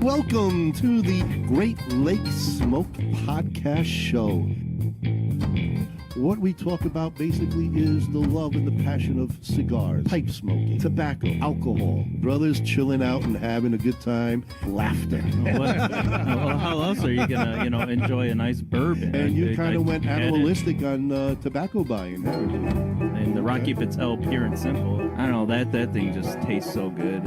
Welcome to the Great Lakes Smoke Podcast Show. What we talk about basically is the love and the passion of cigars, pipe smoking, tobacco, alcohol, brothers chilling out and having a good time, laughter. Well, how else are you gonna, enjoy a nice bourbon? And you kind of went animalistic on tobacco buying, haven't you? And the Rocky Patel Pure and Simple. I don't know, that thing just tastes so good.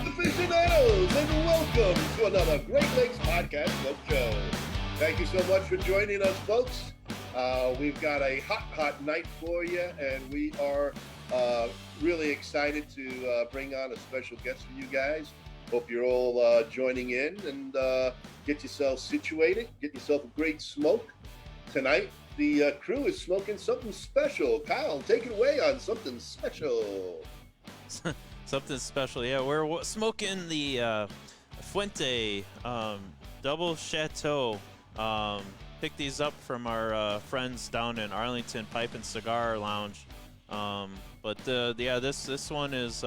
Aficionados, and welcome to another Great Lakes Podcast Smoke Show. Thank you so much for joining us, folks. We've got a hot night for you, and we are really excited to bring on a special guest for you guys. Hope you're all joining in and get yourself situated, get yourself a great smoke. Tonight, the crew is smoking something special. Kyle, take it away on something special. Something special, yeah. We're smoking the Fuente Double Chateau. Picked these up from our friends down in Arlington Pipe and Cigar Lounge. This one is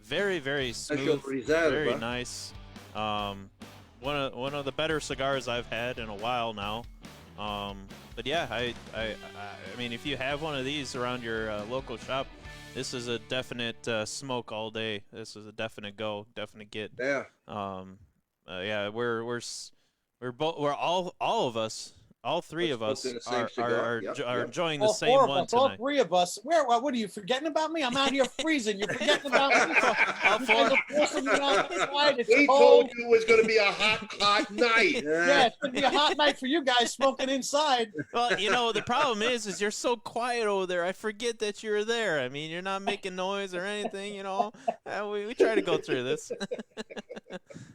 very, very smooth, very nice. One of the better cigars I've had in a while now. But yeah, I mean, if you have one of these around your local shop, this is a definite smoke all day. This is a definite go, definite get. Yeah. We're all of us, all three of us are enjoying the same one tonight. All three of us. What are you forgetting about me? I'm out here freezing. You're forgetting about me. We told you it was going to be a hot night. Yeah, it's going to be a hot night for you guys smoking inside. Well, the problem is you're so quiet over there. I forget that you're there. I mean, you're not making noise or anything. We try to go through this.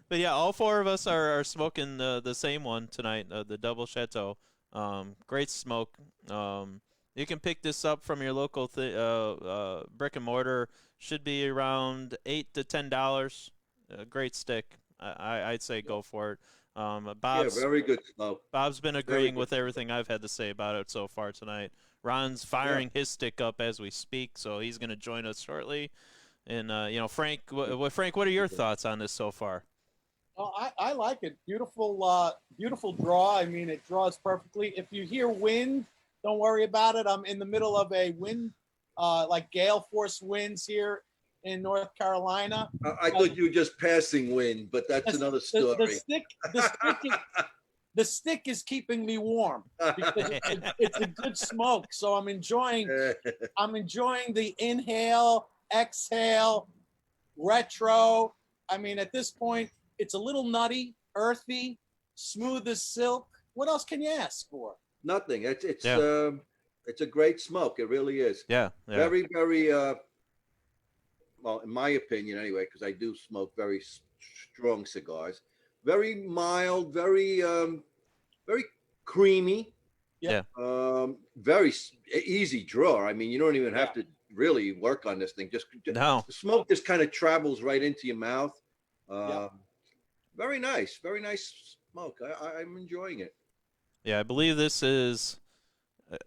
But yeah, all four of us are smoking the same one tonight, the Double Chateau. Great smoke. You can pick this up from your local brick and mortar. Should be around $8 to $10. Great stick. I'd say go for it. Very good smoke. Bob's been agreeing with everything I've had to say about it so far tonight. Ron's firing his stick up as we speak, so he's going to join us shortly. And Frank, Frank, what are your thoughts on this so far? Oh, I like it. Beautiful draw. I mean, it draws perfectly. If you hear wind, don't worry about it. I'm in the middle of a wind, like gale force winds here in North Carolina. I thought you were just passing wind, but that's another story. The stick is keeping me warm because it's a good smoke. So I'm enjoying the inhale, exhale, retro. I mean, at this point, it's a little nutty, earthy, smooth as silk. What else can you ask for? Nothing. It's a great smoke. It really is. Yeah. Very, very, well, in my opinion anyway, because I do smoke very strong cigars. Very mild, very creamy. Yeah. Very easy draw. I mean, you don't even have to really work on this thing. Just no. The smoke just kind of travels right into your mouth. Very nice smoke. I'm enjoying it. Yeah, I believe this is.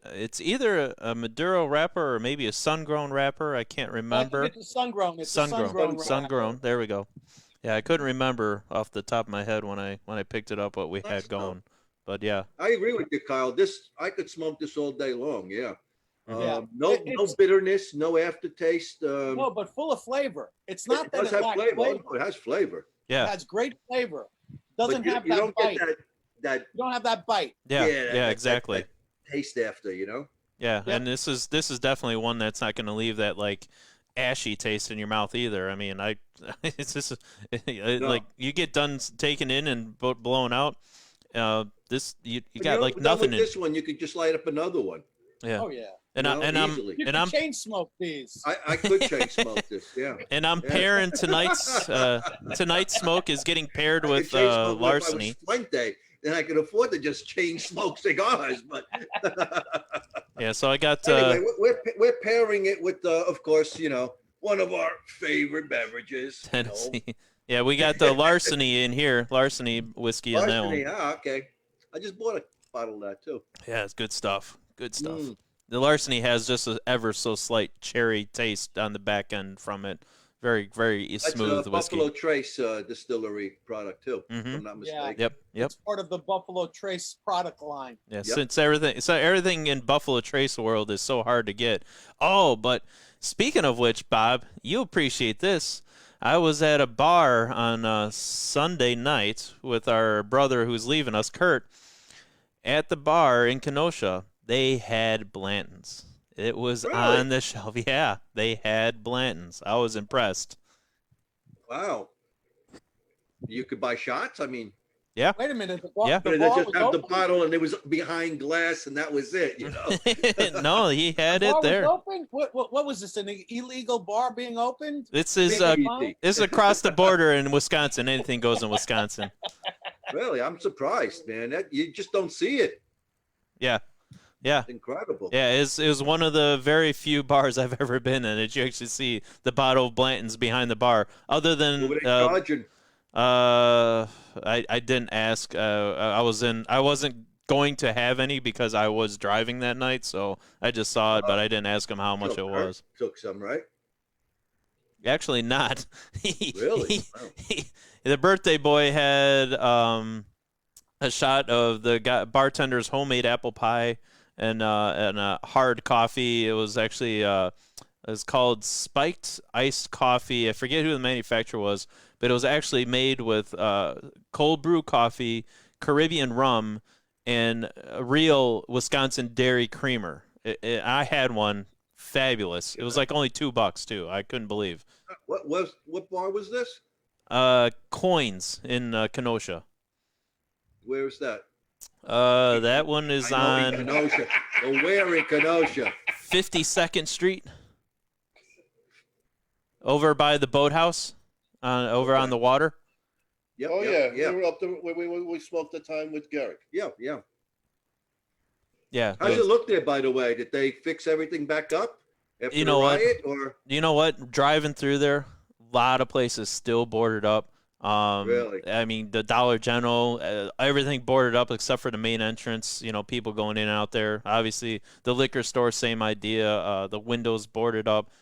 It's either a Maduro wrapper or maybe a sun-grown wrapper. I can't remember. It's a sun-grown. Sun-grown. There we go. Yeah, I couldn't remember off the top of my head when I picked it up what we had going. But yeah, I agree with you, Kyle. I could smoke this all day long. Yeah. No bitterness, no aftertaste. No, but full of flavor. It's not that it has flavor. It has flavor. Yeah, it has great flavor. Doesn't have that bite. You don't have that bite. Yeah, exactly. That taste after, Yeah, and this is definitely one that's not going to leave that like ashy taste in your mouth either. I mean, it's just like you get done taking in and blown out. This you got like nothing in this one. You could just light up another one. Yeah. Oh yeah. I'm chain smoke these. I could chain smoke this. Yeah. And I'm pairing tonight's smoke is getting paired with Larceny. If I was Fuente, then I could afford to just chain smoke cigars. But yeah, so I got. Anyway, we're pairing it with, of course, one of our favorite beverages. Tennessee. Yeah, we got the Larceny in here. Larceny whiskey in that one. Okay. I just bought a bottle of that too. Yeah, it's good stuff. Good stuff. Mm. The Larceny has just an ever so slight cherry taste on the back end from it. Very, very That's smooth a whiskey. Buffalo Trace distillery product too, if Mhm. I'm not Yeah. mistaken. Yep. It's part of the Buffalo Trace product line. Yeah, Yep. since everything in Buffalo Trace world is so hard to get. Oh, but speaking of which, Bob, you appreciate this. I was at a bar on Sunday night with our brother who's leaving us, Kurt. At the bar in Kenosha, they had Blanton's. It was Really? on the shelf. Yeah, they had Blanton's. I was impressed. Wow. You could buy shots. I mean, Yeah. Wait a minute. Yeah. The they bar just was have the open? bottle and it was behind glass and that was it. You know. No, he had The it bar was there. open? What was this? An illegal bar being opened? This is Maybe. this is across the border in Wisconsin. Anything goes in Wisconsin. Really, I'm surprised, man. That you just don't see it. Yeah. Yeah. It's incredible. Yeah, it was one of the very few bars I've ever been in that you actually see the bottle of Blanton's behind the bar. Other than What were they charging? I didn't ask. I wasn't going to have any because I was driving that night, so I just saw it, but I didn't ask him how much So it Kurt was. Took some, right? Actually, not. Really? Wow. The birthday boy had a shot of the bartender's homemade apple pie and a hard coffee. It was actually it was called Spiked Iced Coffee. I forget who the manufacturer was, but it was actually made with cold brew coffee, Caribbean rum, and a real Wisconsin dairy creamer. I had one. Fabulous. It was like only $2 too. I couldn't believe. What bar was this? Coins in Kenosha. Where is that? That one is I know in on Kenosha. Well, where in Kenosha? 52nd Street, over by the boathouse, over on the water. Yep, Oh yep, yeah, yeah, we were up there. We smoked the time with Garrick. yeah, yeah. Yeah. How's it look there, by the way? Did they fix everything back up after You know the what? riot, or You know what? Driving through there, a lot of places still boarded up. Really? I mean, the Dollar General, everything boarded up except for the main entrance. You know, people going in and out there. Obviously, the liquor store, same idea. The windows boarded up.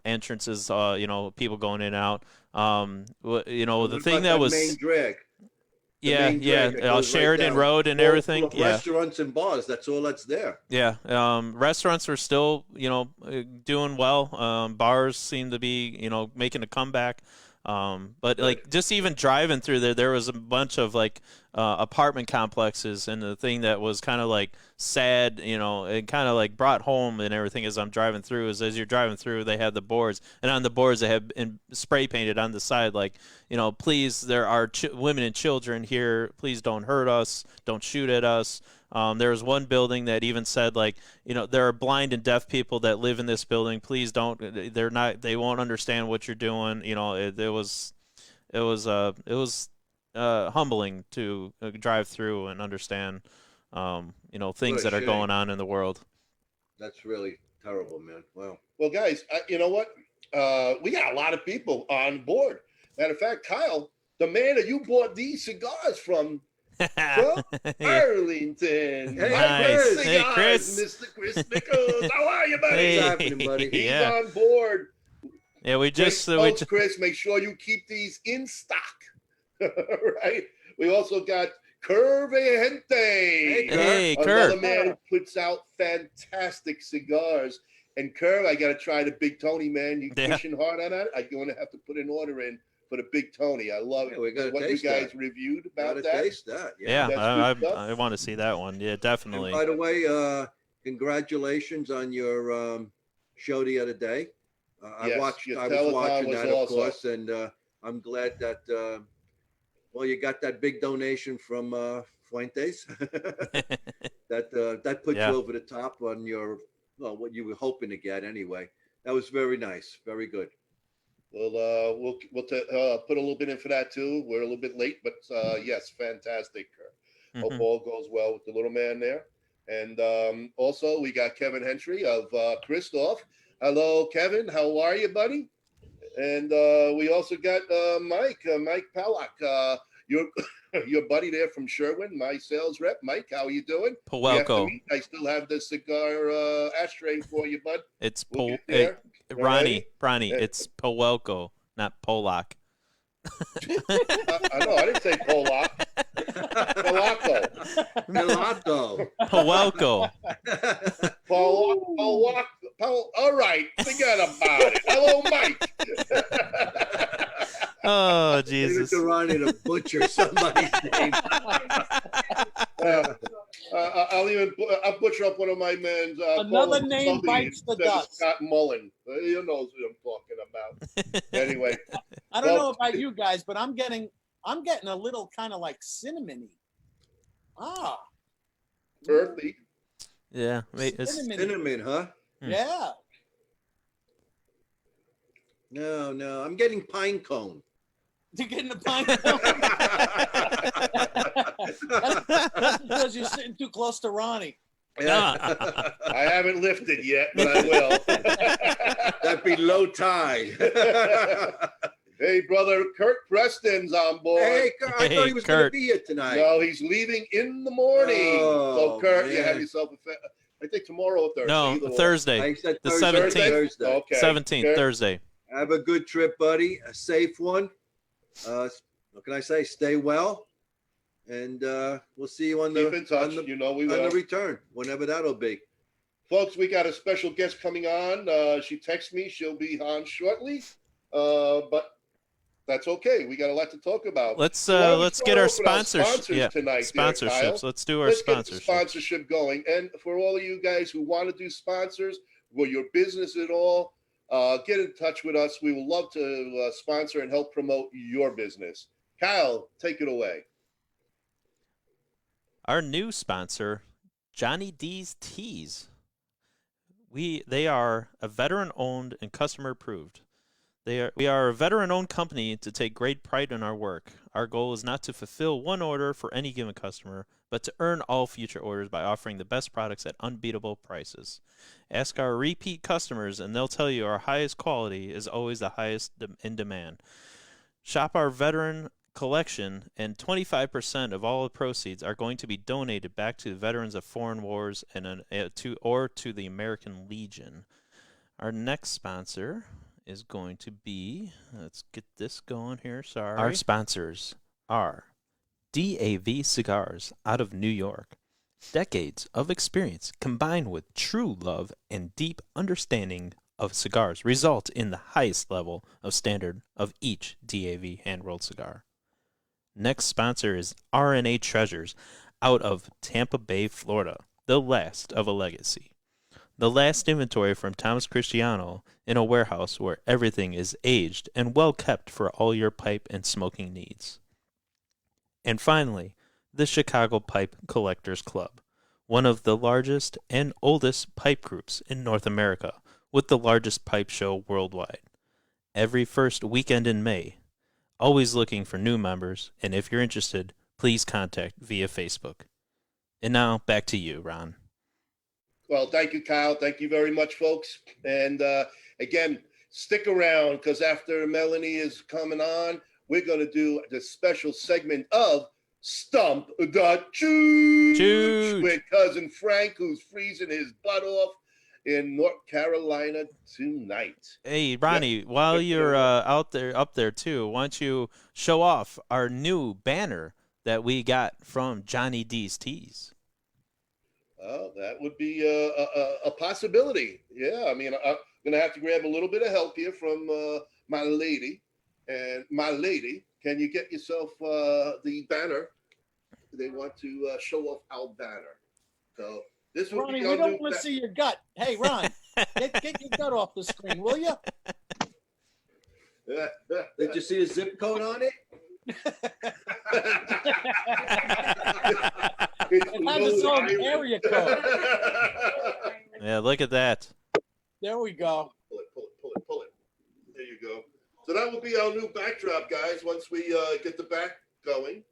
Entrances, people going in and out. You know, the what thing about that was, main drag? The yeah, main yeah, drag that goes right Sheridan down, Road and full everything. of Yeah. restaurants and bars. That's all that's there. Yeah, restaurants are still, doing well. Bars seem to be, making a comeback. But like just even driving through there was a bunch of like apartment complexes, and the thing that was kind of like sad, and kind of like brought home and everything as I'm driving through is as you're driving through, they have the boards, and on the boards they have spray painted on the side like, please, there are women and children here. Please don't hurt us. Don't shoot at us. There was one building that even said like, there are blind and deaf people that live in this building. Please don't. They won't understand what you're doing. It was humbling to drive through and understand, things What a that are shame. going on in the world. That's really terrible, man. Wow. Well, guys, you know what? We got a lot of people on board. Matter of fact, Kyle, the man that you bought these cigars from Arlington. Hey, Nice. Chris. Hey, Chris. Mr. Chris Nichols. How are you, buddy? Hey. What's happening, buddy? He's Yeah. on board. Yeah, we just Folks, Chris, make sure you keep these in stock. Right? We also got Curve Gente. Hey, Another Kurt. man who puts out fantastic cigars. And Curve, I got to try the Big Tony, man. You Yeah. pushing hard on that? I'm going to have to put an order in for the Big Tony. I love Yeah, we gotta what you taste guys that. reviewed about Gotta that. taste that. Yeah, That's I good stuff. I want to see that one. Yeah, And definitely. by the way, congratulations on your show the other day. Yes, your I was telethon watching was that, awesome. of course, and I'm glad that you got that big donation from Fuentes. that put Yeah. you over the top on your what you were hoping to get anyway. That was very nice, very good. We'll put a little bit in for that too. We're a little bit late, but yes, fantastic. Hope Mhm. all goes well with the little man there. And also we got Kevin Henry of Christoph. Hello, Kevin. How are you, buddy? And we also got Mike Palak. You're your buddy there from Sherwin, my sales rep, Mike. How are you doing? We have to Powelko. meet. I still have the cigar ashtray for you, bud. It's We'll get there. Ronnie. Alrighty? It's Powelko, not Polak. I know. I didn't say Polak. Polaco. Gelato. Powelko. All right. Forget about it. Hello, Mike. Oh, Leave it Jesus. to Ronnie to butcher somebody's name. I'll butcher up one of my men's. Another name bites the dust. Scott Mullen. You know who I'm talking about. Anyway, I don't Well- know about you guys, but I'm getting a little kind of like cinnamony. Ah, earthy. Yeah. It's, cinnamon. Cinnamon, huh? Yeah. No, I'm getting pine cone. You're getting the pine That's because you're sitting too close to Ronnie. I haven't lifted yet, but I will. That'd be low tide. Hey, brother, Kurt Preston's on board. Hey, Kurt, I thought he was going to Kurt. be here tonight. No, he's leaving in the morning. Oh, So, Kurt, you man. have yourself I think tomorrow or Thursday. no, either one. Thursday. I said The Thursday, 17th. Thursday. Okay. 17th, Kurt, Thursday. Have a good trip, buddy. A safe one. What can I say? Stay well. And we'll see you on Keep in touch. on the, You know we on will. the return, whenever that'll be. Folks, we got a special guest coming on. She texted me. She'll be on shortly. But that's okay. We got a lot to talk about. Let's Why don't we let's start get our off with our sponsors. Yeah, tonight, there, sponsorships. Kyle? Let's do our Let's get the sponsorships. sponsorship going. And for all of you guys who want to do sponsors, or your business at all, get in touch with us. We would love to sponsor and help promote your business. Kyle, take it away. Our new sponsor, Johnny D's Teas. They are a veteran-owned and customer-approved. We are a veteran-owned company to take great pride in our work. Our goal is not to fulfill one order for any given customer, but to earn all future orders by offering the best products at unbeatable prices. Ask our repeat customers, and they'll tell you our highest quality is always the highest in demand. Shop our veteran collection, and 25% of all the proceeds are going to be donated back to the veterans of foreign wars and to the American Legion. Our next sponsor is going to be, let's get this going here, sorry. Our sponsors are DAV Cigars out of New York. Decades of experience combined with true love and deep understanding of cigars result in the highest level of standard of each DAV hand-rolled cigar. Next sponsor is RNA Treasures out of Tampa Bay, Florida, the last of a legacy. The last inventory from Thomas Cristiano in a warehouse where everything is aged and well kept for all your pipe and smoking needs. And finally, the Chicago Pipe Collectors Club, one of the largest and oldest pipe groups in North America, with the largest pipe show worldwide. Every first weekend in May. Always looking for new members, and if you're interested, please contact via Facebook. And now, back to you, Ron. Well, thank you, Kyle. Thank you very much, folks. And again, stick around because after Melanie is coming on, we're going to do the special segment of Stump the Chooch Chooch. with cousin Frank, who's freezing his butt off in North Carolina tonight. Hey, Ronnie, while you're up there too, why don't you show off our new banner that we got from Johnny D's Teas? Oh, that would be a possibility. Yeah, I mean, I'm going to have to grab a little bit of help here from my lady. And my lady, can you get yourself the banner? They want to show off our banner. So this will Ronnie, be we our don't new want to see your gut. Hey, Ron, get your gut off the screen, will you? Did you see the zip code on it? It has its own area code. Yeah, look at that. There we go. Pull it. There you go. So that will be our new backdrop, guys, once we get the back going.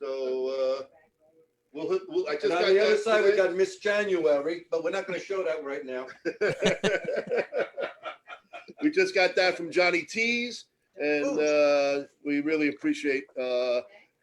So I just And got on the other that side, we today. got Miss January, but we're not going to show that right now. We just got that from Johnny T's, and we really appreciate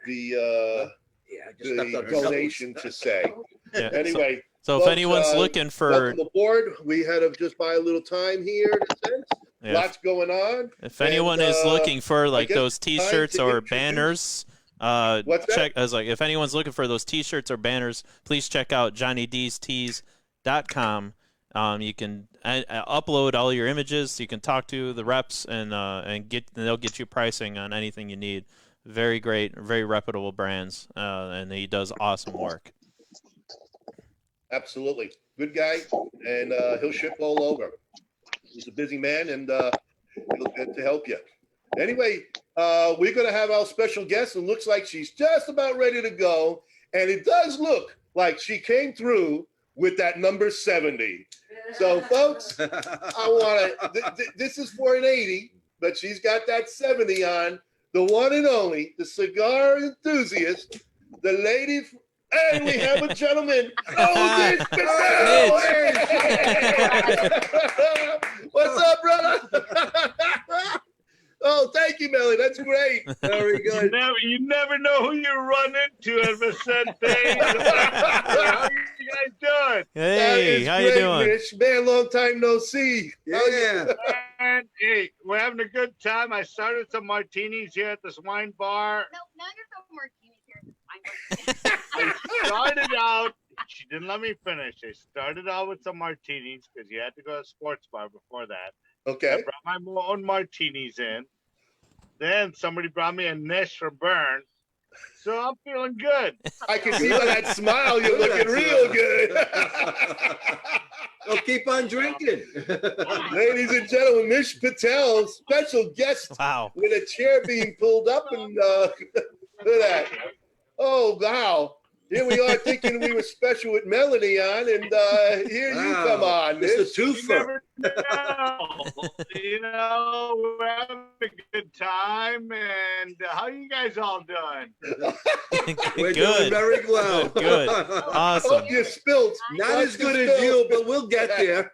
the Yeah, I just stepped on her donation nose. to say. Yeah. Anyway, So if folks, anyone's looking for, welcome aboard. We had to just buy a little time here in a sense. yeah, Lots going on. if anyone and, is looking for like guess those it's time T-shirts to or introduce- banners, What's that? check. I was like, if anyone's looking for those T-shirts or banners, please check out JohnnyD'sTees.com. You can upload all your images. You can talk to the reps and they'll get you pricing on anything you need. Very great, very reputable brands, and he does awesome work. Absolutely. Good guy, and he'll ship all over. He's a busy man, and he'll get to help you. Anyway, we're going to have our special guest, and looks like she's just about ready to go. And it does look like she came through with that number 70. So, folks, I want to, this is for an 80, but she's got that 70 on. The one and only, the cigar enthusiast, the lady, and we have a gentleman. Oh, Mitch Patel! What's up, brother? Oh, thank you, Melly. That's great. Very good. You never know who you run into at Vicente. How you guys doing? That Hey, is how you great, doing? Mitch. Man, long time no see. Yeah. And hey, we're having a good time. I started some martinis here at this wine bar. No, there's no martinis here. I'm I started out. She didn't let me finish. I started out with some martinis because you had to go to a sports bar before that. I Okay. brought my own martinis in. Then somebody brought me a Nish for Burn. So I'm feeling good. I can see by that smile you're looking real good. Well, keep on drinking. Ladies and gentlemen, Mitch Patel, special guest Wow. with a chair being pulled up, and look at that. Oh, wow. Here we are thinking we were special with Melanie on, and here you Wow. come on, It's a Mitch. You twofer. never know. You know, we're having a good time. And how you guys all doing? We're doing Good. very well. Good. Oh, Awesome. you spilt. Not as good as you, but we'll get there.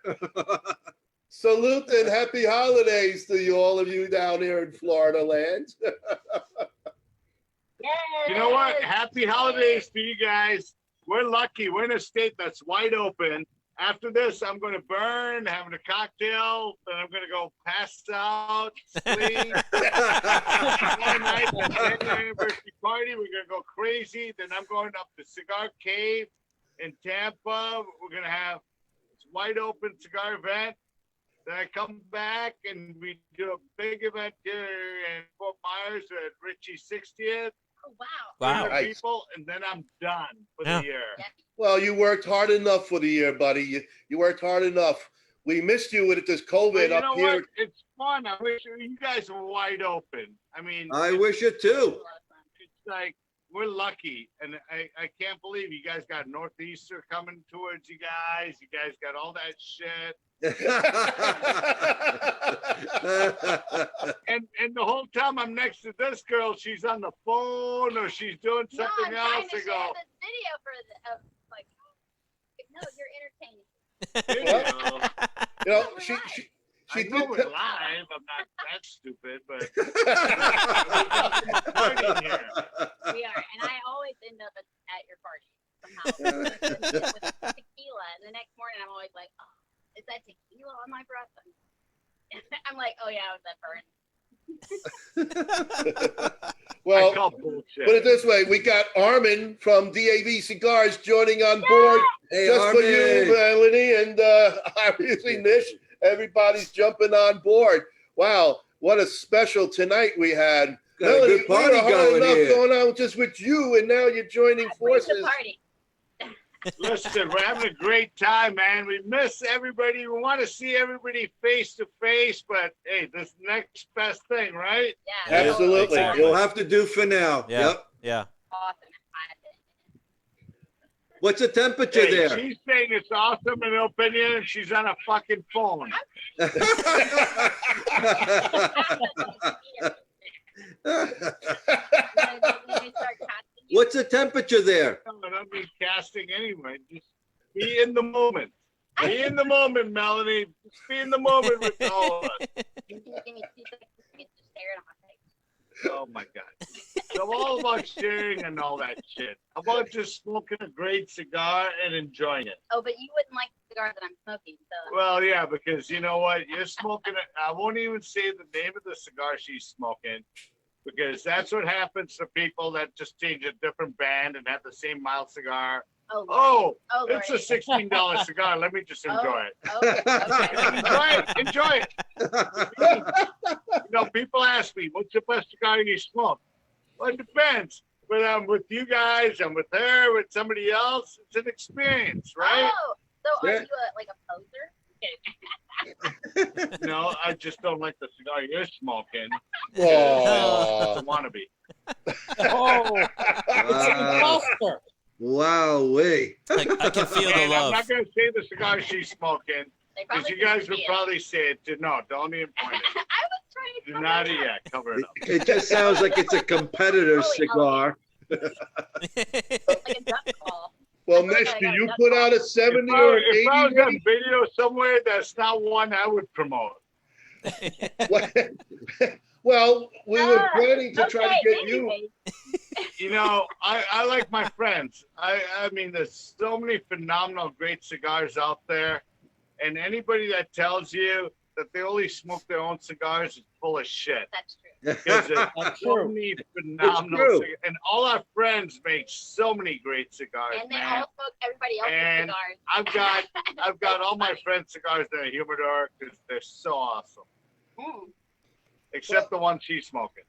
Salute and happy holidays to you, all of you down here in Florida land. You know what? Happy holidays to you guys. We're lucky. We're in a state that's wide open. After this, I'm going to burn, having a cocktail, then I'm going to go pass out, sleep. Tomorrow night, the 10th anniversary party, we're going to go crazy. Then I'm going up to Cigar Cave in Tampa. We're going to have this wide open cigar event. Then I come back and we do a big event here in Fort Myers at Richie's 60th. Oh, wow. Wow. Nice. People, and then I'm done for Yeah. the year. Well, you worked hard enough for the year, buddy. You worked hard enough. We missed you with this But COVID you up know here. what? It's fun. I wish you guys were wide open. I mean, I wish it too. it's like we're lucky, and I can't believe you guys got Northeaster coming towards you guys. You guys got all that shit, and the whole time I'm next to this girl, she's on the phone or she's doing No, I'm something trying else. to I share go, this video for like, no, you're entertaining. there Well, you go. You know, she I did. know we're live. I'm not that stupid, but party here. We are, and I always end up at your party somehow with tequila. And the next morning, I'm always like, oh, is that tequila on my breath? I'm like, oh yeah, it was that burn. I Well, call bullshit. put it this way: we got Armin from DAV Cigars joining on board Hey, just for you, Armin. Melanie, and obviously Nish. Everybody's jumping on board. Wow, what a special tonight we had. Got a Melanie, good party we were hard going enough here. going on just with you, and now you're joining Where's the forces. party? Listen, we're having a great time, man. We miss everybody. We want to see everybody face to face, but hey, this next best thing, right? Yeah, Absolutely. Exactly. We'll have to do for now. Yeah. Yep. Yeah. awesome. What's the temperature Hey, there? she's saying it's awesome in her opinion, and she's on a fucking phone. What's the temperature there? I don't need casting anyway. Just be in the moment. Be in the moment, Melanie. Just be in the moment with all of us. Give me 2 seconds to get to staring at my face. Oh my God. So all about sharing and all that shit. How about just smoking a great cigar and enjoying it? Oh, but you wouldn't like the cigar that I'm smoking, so. Well, yeah, because you know what? You're smoking it. I won't even say the name of the cigar she's smoking, because that's what happens to people that just change a different band and have the same mild cigar. Oh, Lord. Oh, Oh, it's a Lord. $16 cigar. Let me just enjoy it. Okay. Enjoy it. You know, people ask me, what's the best cigar you smoke? Well, it depends. Whether I'm with you guys, I'm with her, with somebody else, it's an experience, right? Oh, so are Yeah. you like a poser? Okay. No, I just don't like the cigar you're smoking. Oh. I want to be. Oh, it's an imposter. Wow, way. I can feel the And I'm love. not going to say the cigar she's smoking, They because probably you guys can would see it. probably say it. No, don't even point it. I was trying to Do cover not it up. yet. Cover it up. It just sounds like it's a competitor's Holy cigar. Like a duck call. Well, I feel like Mitch, I do got you duck put call. out a 70 If or an I was 80? on video somewhere, that's not one I would promote. Well, we were planning to try to Okay, get you. anyways. You know, I like my friends. I mean, there's so many phenomenal, great cigars out there. And anybody that tells you that they only smoke their own cigars is full of shit. That's true. Because there's That's so true. many phenomenal true. cigars. And all our friends make so many great cigars, And they man. all smoke everybody else's And cigars. I've got all my friends' cigars that are humidor because they're so awesome. Mm. Except the one she's smoking.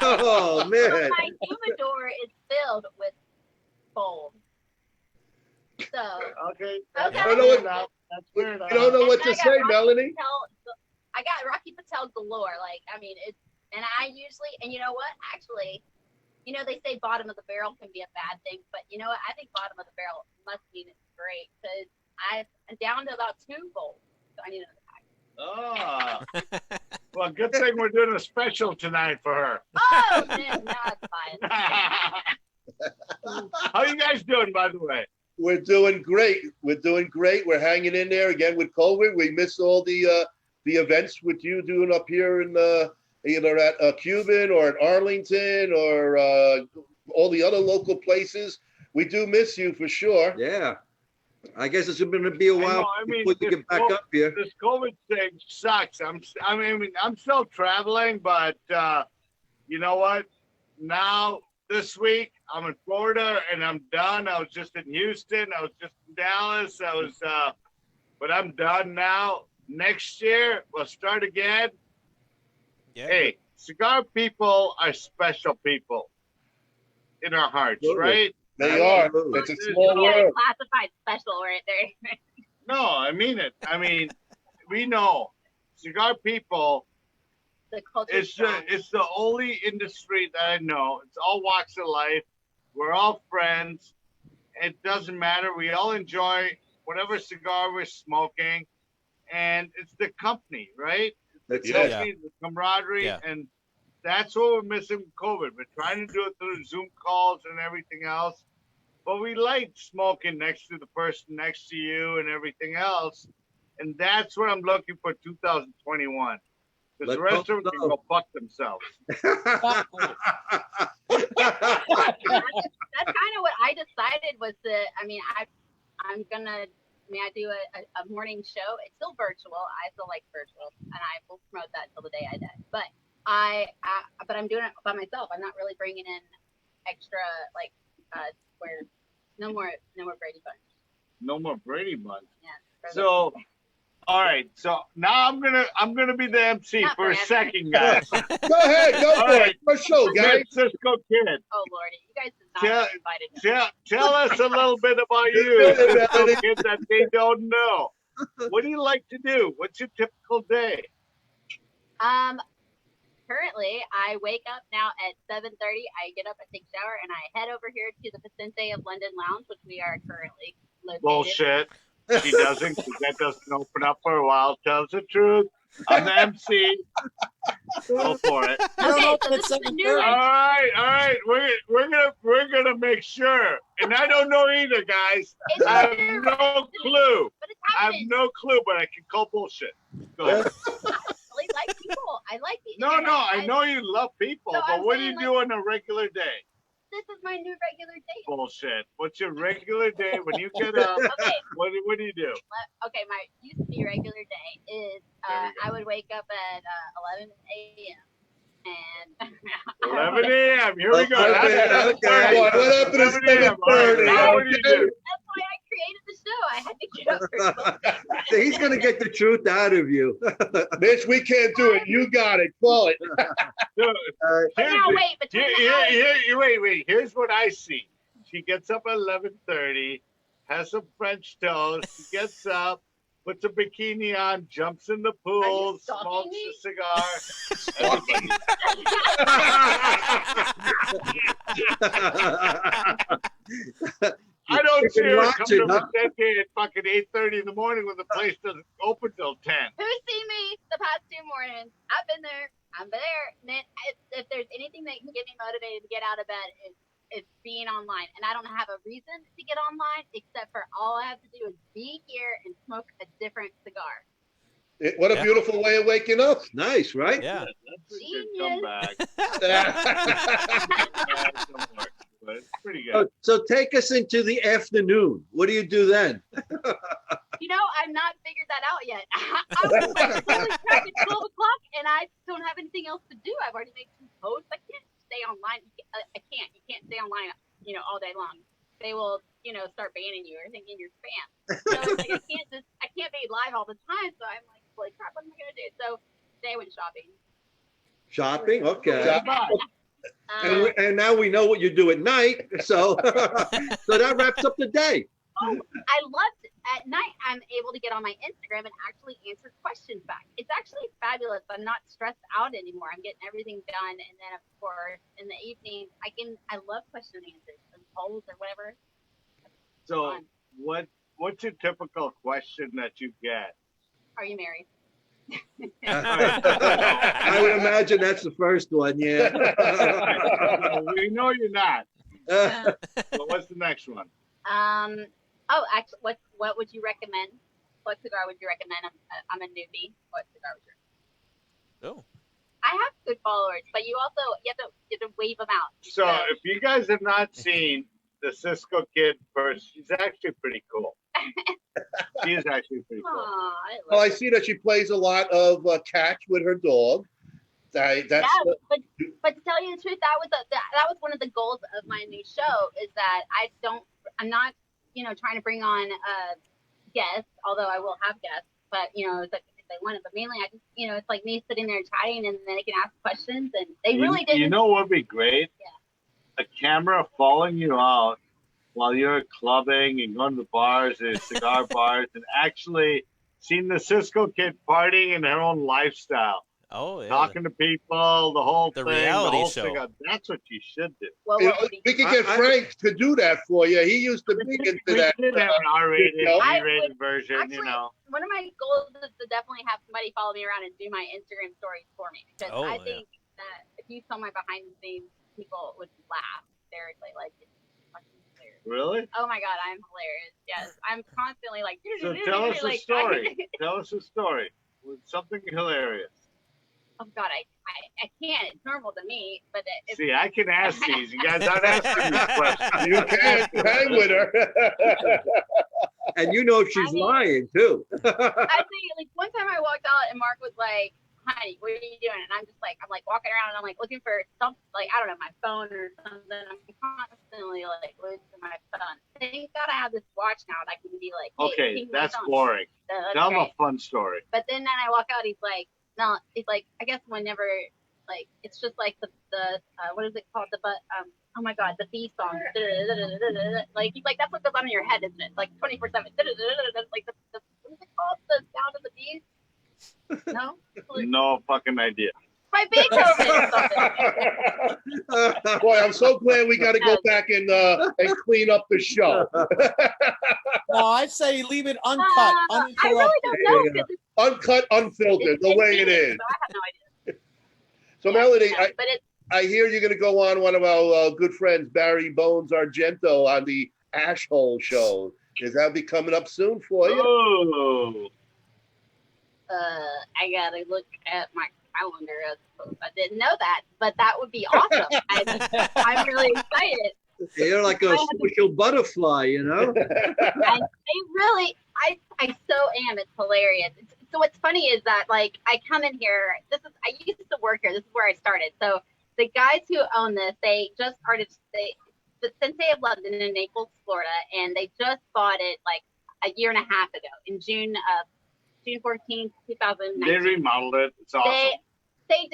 Oh, man. My humidor is filled with bulbs. So. Okay. Okay. I don't know what- That's fair enough. You don't know what And to I got say, Rocky Melanie. I got Rocky Patel galore. Like, I mean, it's, and I usually, and you know what? Actually, you know, they say bottom of the barrel can be a bad thing, but you know what? I think bottom of the barrel must mean it's great because I'm down to about 2 goals. So I need another pack. Oh. Well, good thing we're doing a special tonight for her. Oh, man, no, it's fine. How you guys doing, by the way? We're doing great. We're doing great. We're hanging in there again with COVID. We missed all the events with you doing up here in either at Cuban or at Arlington or all the other local places. We do miss you for sure. Yeah. I guess it's going to be a I while know, I mean, before you this get back whole- up here. This COVID thing sucks. I'm still traveling, but you know what? Now this week I'm in Florida and I'm done. I was just in Houston. I was just in Dallas. But I'm done now. Next year we'll start again. Yeah. Hey, cigar people are special people in our hearts, Absolutely. right? They are. Absolutely. It's a small Yeah, world. classified special right there. No, I mean it. I mean, we know cigar people. The culture. It's the only industry that I know. It's all walks of life. We're all friends. It doesn't matter. We all enjoy whatever cigar we're smoking, and it's the company, right? That's Yeah. it. Company, the camaraderie, Yeah. and that's what we're missing with COVID. We're trying to do it through Zoom calls and everything else, but we like smoking next to the person next to you and everything else, and that's what I'm looking for 2021. Because the Let's rest of hope them can so. go fuck themselves. That's kind of what I decided was that. I mean, I do a morning show. It's still virtual. I still like virtual, and I will promote that till the day I die. But but I'm doing it by myself. I'm not really bringing in extra where no more Brady Bunch. No more Brady Bunch. Yeah. So, all right. So now I'm gonna be the MC Not for a forever. second, guys. Go ahead. Go All for right. it. First show, guys. Cisco Kid, Oh Lordy, you guys did not Tell- get invited. tell us a little bit about you, Cisco Kid, that they don't know. What do you like to do? What's your typical day? Currently, I wake up now at 7:30. I get up, I take a shower, and I head over here to the Vicente of London Lounge, which we are currently located. Bullshit. She doesn't, 'cause that doesn't open up for a while. Tells the truth. I'm the MC. Go for it. Okay, so this is the new All one. right. We're gonna make sure. And I don't know either, guys. It's I have new, no clue. but it's I have happening. no clue, but I can call bullshit. Go ahead. At least like people. I like the No, internet. I know you love people, No, but I'm what do saying, you do on a regular day? This is my new regular date. Bullshit. What's your regular day when you get up? Okay. What do you do? Okay, my used to be regular day is I would wake up at 11 a.m. and 11 a.m. Here we go. Okay, That's okay. What happened to 7:30? Now what do you do? That's why I created the show. I had to get up for So he's gonna get the truth out of you. Mitch, we can't do it. You got it. Call it. Dude, But here's now the- wait, between the hours, wait. Here's what I see. She gets up at 11:30, has some French toast. She gets up, puts a bikini on, jumps in the pool, stalking smokes me? a cigar. I don't You've see been her watching, coming huh? up that day at fucking 8:30 in the morning when the place doesn't open till 10. who's seen me the past 2 mornings? I've been there. I'm there. And then if there's anything that can get me motivated to get out of bed, it's being online. And I don't have a reason to get online except for all I have to do is be here and smoke a different cigar. What a Yeah. beautiful way of waking up. Nice, right? Yeah. That's a good Genius. comeback. But it's pretty good. So take us into the afternoon. What do you do then? You know, I've not figured that out yet. I was like really trapped at 12 o'clock and I don't have anything else to do. I've already made 2 posts. I can't stay online. I can't. You can't stay online, all day long. They will, start banning you or thinking you're spam. So it's like I can't be live all the time. So I'm like, holy crap, what am I going to do? So today I went shopping. Shopping? Okay. And now we know what you do at night. So so that wraps up the day. I loved it. At night, I'm able to get on my Instagram and actually answer questions back. It's actually fabulous. I'm not stressed out anymore. I'm getting everything done. And then, of course, in the evening, I love question and answers and polls or whatever. So Fun. what's your typical question that you get? Are you married? I would imagine that's the first one, yeah. We know you're not. Uh, But what's the next one? Oh, actually, what would you recommend? What cigar would you recommend? I'm a newbie. What cigar would you recommend? Oh. I have good followers, but you have to wave them out. So if you guys have not seen the Cisco Kid first, she's actually pretty cool. She is actually pretty cool. Aw, Well, I see that she plays a lot of catch with her dog. That's but to tell you the truth, that was one of the goals of my new show is that I'm not trying to bring on guests, although I will have guests, but it's like if they want it, but mainly I just it's like me sitting there chatting and then they can ask questions and they really didn't. You know what would be great? Yeah. A camera following you out while you're clubbing and going to the bars and cigar bars and actually seeing the Cisco Kid partying in her own lifestyle. Oh, yeah. Talking to people, the whole The thing, reality the whole show. thing. That's what you should do. Well, what would he we could get Frank to do that for you. He used to be into We that. did have an R-rated, I B-rated would- version, actually, one of my goals is to definitely have somebody follow me around and do my Instagram stories for me because Oh, I yeah. think that if you saw my behind the scenes, people would laugh hysterically. Like, it's fucking hilarious. Really? Oh my god, I'm hilarious. Yes, I'm constantly like. So tell us a like, story. Tell us a story with something hilarious. Oh god, I can't. It's normal to me, but it's, See, I can ask these. You guys aren't asking these questions. You can hang with her. and you know if she's lying too. I think like one time I walked out and Mark was like, "Honey, what are you doing?" And I'm like walking around and I'm like looking for something, like I don't know, my phone or something. I'm constantly like losing my phone. Thank God I have this watch now that I can be like, hey, Okay, ping my that's phone. boring. That's Tell them a great. fun story. But then I walk out, he's like, no, he's like, I guess whenever, like, it's just like the what is it called? Oh my God, the bee song. Like, he's like, that's what goes on in your head, isn't it? Like 24/7. Like, what is it called? The sound of the bees? No? No fucking idea. My Beethoven or something. Boy, I'm so glad we got to go back and clean up the show. No, I'd say leave it uncut, I uninterrupted. really don't know. 'Cause Uncut, unfiltered, the way it is. So I have no idea. So, Melody, Yeah, but it's I hear you're going to go on one of our good friends, Barry Bones Argento, on the Ashhole show. Is that be coming up soon for you? Oh, I gotta look at my calendar. I suppose I didn't know that, but that would be awesome. I'm really excited. You're like a social butterfly, you know? I so am. It's hilarious. So what's funny is that like I come in here. I used to work here. This is where I started. So the guys who own this, they just started. The Sensei of London in Naples, Florida, and they just bought it like a year and a half ago in June 14th, 2019. They remodeled it. It's awesome. They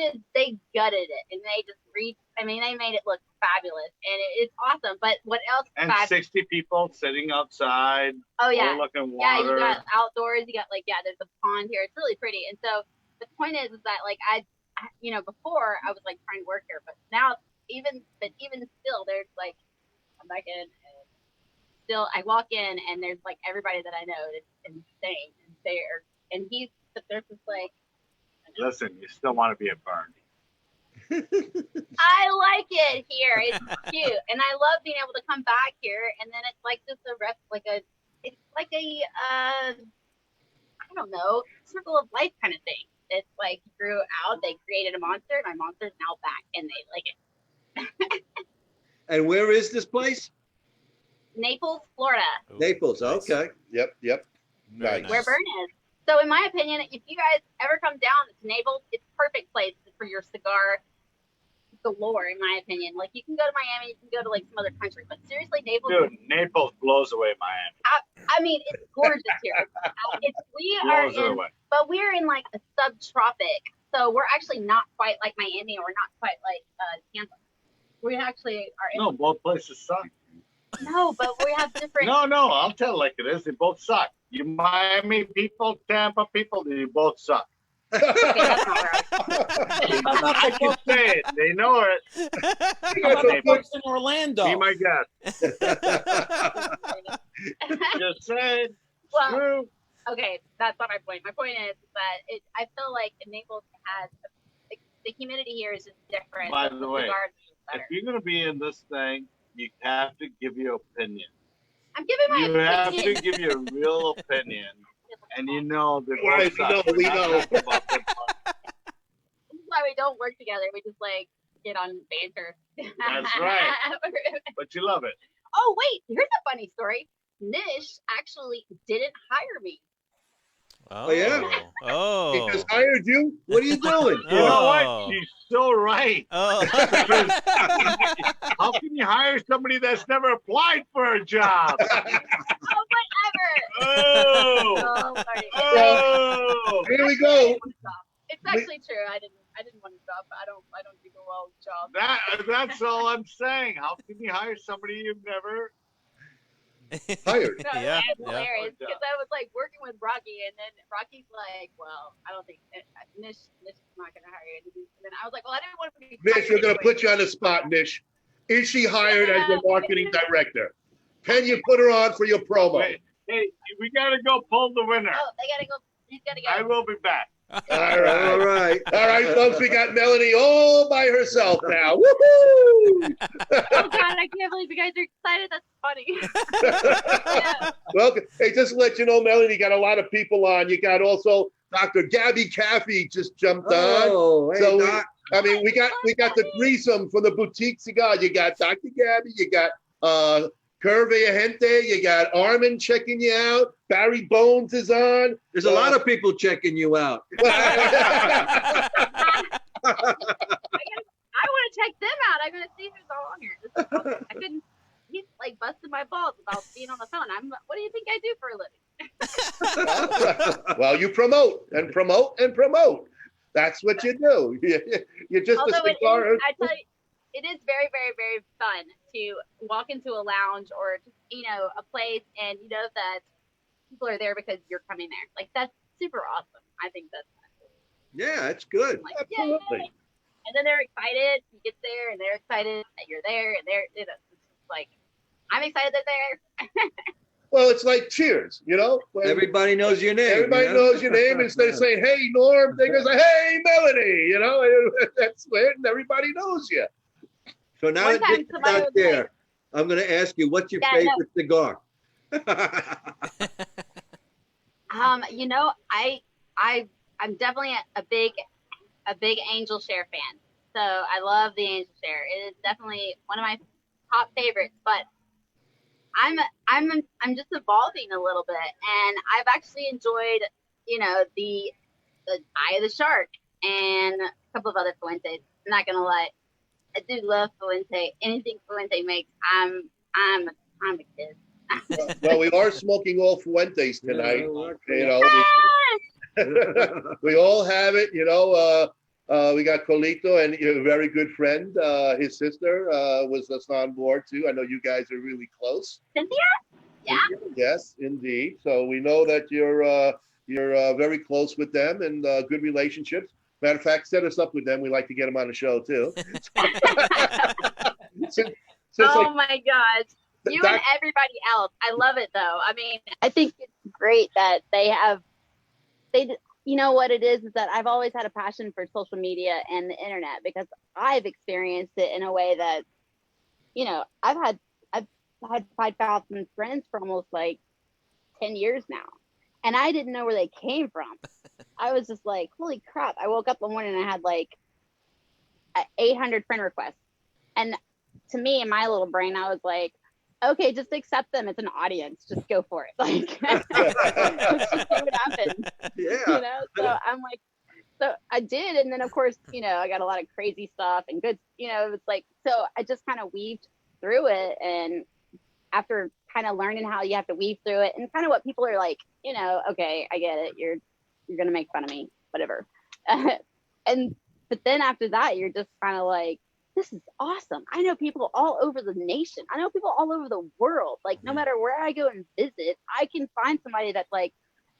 gutted it and they just they made it look fabulous and it's awesome. But what else? And 60 people sitting outside. Oh yeah. Overlooking water. Yeah, you got outdoors. You got there's a pond here. It's really pretty. And so the point is that like I before I was like trying to work here, but now even still there's like I'm back in and still I walk in and there's like everybody that I know. It's insane and there and there's just like. Listen, you still want to be a Bern. I like it here. It's cute, and I love being able to come back here. And then it's like just I don't know, circle of life kind of thing. It's like you grew out. They created a monster. My monster's now back, and they like it. And where is this place? Naples, Florida. Naples. Okay. Yep. Very Nice. Where Bern is. So in my opinion, if you guys ever come down to Naples, it's a perfect place for your cigar galore, in my opinion. Like you can go to Miami, you can go to like some other country, but seriously, Naples. Dude, Naples blows away Miami. I mean, it's gorgeous here. But we're in like a subtropic, so we're actually not quite like Miami, or not quite like Tampa. We actually are. No, both places suck. No, but we have different. No, I'll tell it like it is. They both suck. You Miami people, Tampa people, they both suck. Okay, that's not where I can say it. They know it. How about the folks in Orlando? Be my guest. Just saying. Well, True. okay, that's not my point. My point is that I feel like Naples has the humidity here is just different. By the way, cigars are if better. you're going to be in this thing, you have to give your opinion. I'm giving my You have to opinion. give your real opinion. And you know that Right, we know. This is why we don't work together. We just like get on banter. That's right. But you love it. Oh wait, here's a funny story. Nish actually didn't hire me. Oh, yeah? Oh. He just hired you. What are you doing? You know Oh. what? She's so right. Oh. How can you hire somebody that's never applied for a job? Oh, whatever. Oh, Oh, sorry. oh. Here we go. It's actually true. I didn't want a job. I don't do well with jobs. That's all I'm saying. How can you hire somebody you've never? Hired. No, Yeah, it's yeah. hilarious because I was like working with Rocky, and then Rocky's like, "Well, I don't think Nish is not going to hire you." And then I was like, "Well, I didn't want to be." Nish, we're going to put you on the spot, Nish. Is she hired as your marketing director? Can you put her on for your promo? Wait, hey, we gotta go pull the winner. Oh, they gotta go. He's gotta go. I will be back. All All right. right. All right, folks, we got Melanie all by herself now. Woohoo! Oh God, I can't believe you guys are excited. That's funny. Yeah. Well, hey, just to let you know, Melanie, you got a lot of people on. You got also Dr. Gabby Caffey just jumped on. Oh, hey, So Doc. we got the threesome from the boutique cigar. You got Dr. Gabby, you got Curve Gente, you got Armin checking you out. Barry Bones is on. There's a lot of people checking you out. I want to check them out. I'm gonna see who's all on here. This is awesome. I couldn't. He's like busting my balls about being on the phone. What do you think I do for a living? Well, you promote and promote and promote. That's what you do. You're just Although a cigar. I tell you, it is very, very, very fun to walk into a lounge or just, a place and you know that people are there because you're coming there. Like that's super awesome. I think that's Yeah, it's good. like, Absolutely. yay. And then they're excited. You get there and they're excited that you're there and it's just like I'm excited that they're there. Well, it's like Cheers, when Everybody knows your name. everybody yeah? knows your name. Instead of saying, "Hey, Norm," they go say, "Hey, Melanie." That's where everybody knows you. So now One that time Dick's somebody out was there, I'm going to ask you, what's your Yeah, favorite cigar? I I'm definitely a big Angel Share fan. So I love the Angel Share. It is definitely one of my top favorites. But I'm just evolving a little bit, and I've actually enjoyed, the Eye of the Shark and a couple of other Fuentes. I'm not gonna lie, I do love Fuente. Anything Fuente makes, I'm a kid. Well, we are smoking all Fuentes tonight. We all have it. We got Colito and a very good friend. His sister was just on board too. I know you guys are really close. Cynthia? Yeah. Yes, indeed. So we know that you're very close with them and good relationships. Matter of fact, set us up with them. We like to get them on the show too. Oh my gosh. You and everybody else. I love it though. I mean, I think it's great that you know what it is that I've always had a passion for social media and the internet, because I've experienced it in a way that, I've had 5,000 friends for almost like 10 years now. And I didn't know where they came from. I was just like, holy crap. I woke up one morning and I had like 800 friend requests. And to me, in my little brain, I was like, okay, just accept them. It's an audience. Just go for it. Like, let's just see what happens. Yeah. So I'm like, so I did. And then of course, I got a lot of crazy stuff and good, it was like, so I just kind of weaved through it. And after kind of learning how you have to weave through it and kind of what people are like, okay, I get it. You're going to make fun of me, whatever. But then after that, you're just kind of like, this is awesome. I know people all over the nation. I know people all over the world. Like, no matter where I go and visit, I can find somebody that's like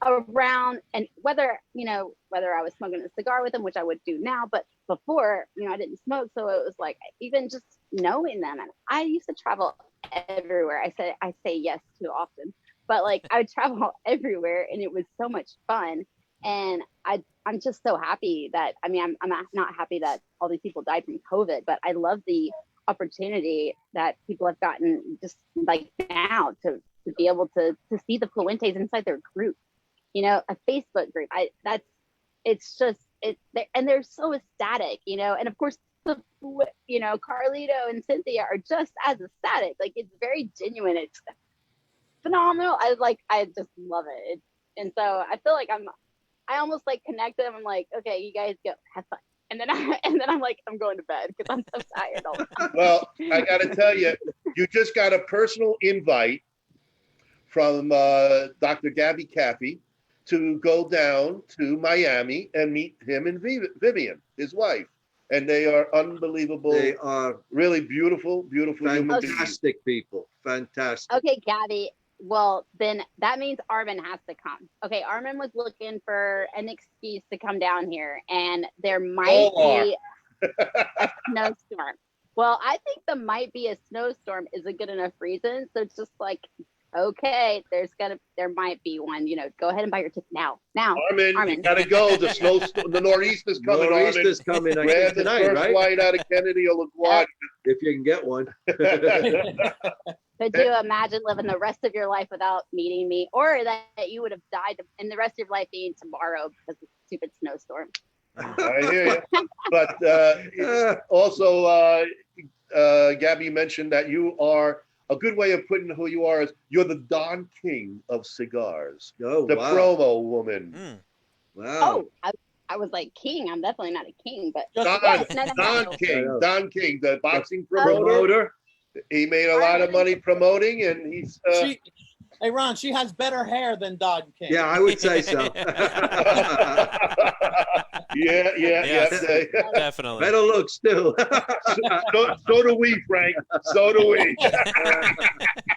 around, and whether I was smoking a cigar with them, which I would do now, but before, I didn't smoke. So it was like, even just knowing them. And I used to travel everywhere. I say yes too often, but like I would travel everywhere and it was so much fun. And I'm just so happy that, I'm not happy that all these people died from COVID, but I love the opportunity that people have gotten just like now to be able to see the Fuentes inside their group, a Facebook group. And they're so ecstatic, and of course, Carlito and Cynthia are just as ecstatic. Like, it's very genuine. It's phenomenal. I just love it. And so I feel like I almost like connect them. I'm like, okay, you guys go have fun. And then I'm like, I'm going to bed because I'm so tired all the time. Well, I got to tell you, you just got a personal invite from Dr. Gabby Caffey to go down to Miami and meet him and Vivian, his wife. And they are unbelievable. They are really beautiful human beings. fantastic people. Fantastic. Okay, Gabby. Well, then that means Armin has to come. Okay, Armin was looking for an excuse to come down here, and there might be a snowstorm. Well, I think there might be a snowstorm is a good enough reason. So it's just like, okay, there might be one. Go ahead and buy your ticket now. Armin, you gotta go. The northeast is coming. Northeast is coming. I Grab think the tonight, first right? flight out of Kennedy or LaGuardia. If you can get one. Could you imagine living the rest of your life without meeting me, or that you would have died and the rest of your life being tomorrow because of the stupid snowstorm? I hear you. But also, Gabby mentioned that you are, a good way of putting who you are is you're the Don King of cigars. Oh, the wow. promo woman. Wow. Oh, I was like king. I'm definitely not a king, but Don King, the boxing promoter. He made a lot of money promoting, and he's. Hey, Ron, she has better hair than Don King. Yeah, I would say so. Yeah. Definitely. Better looks too. So do we, Frank. So do we.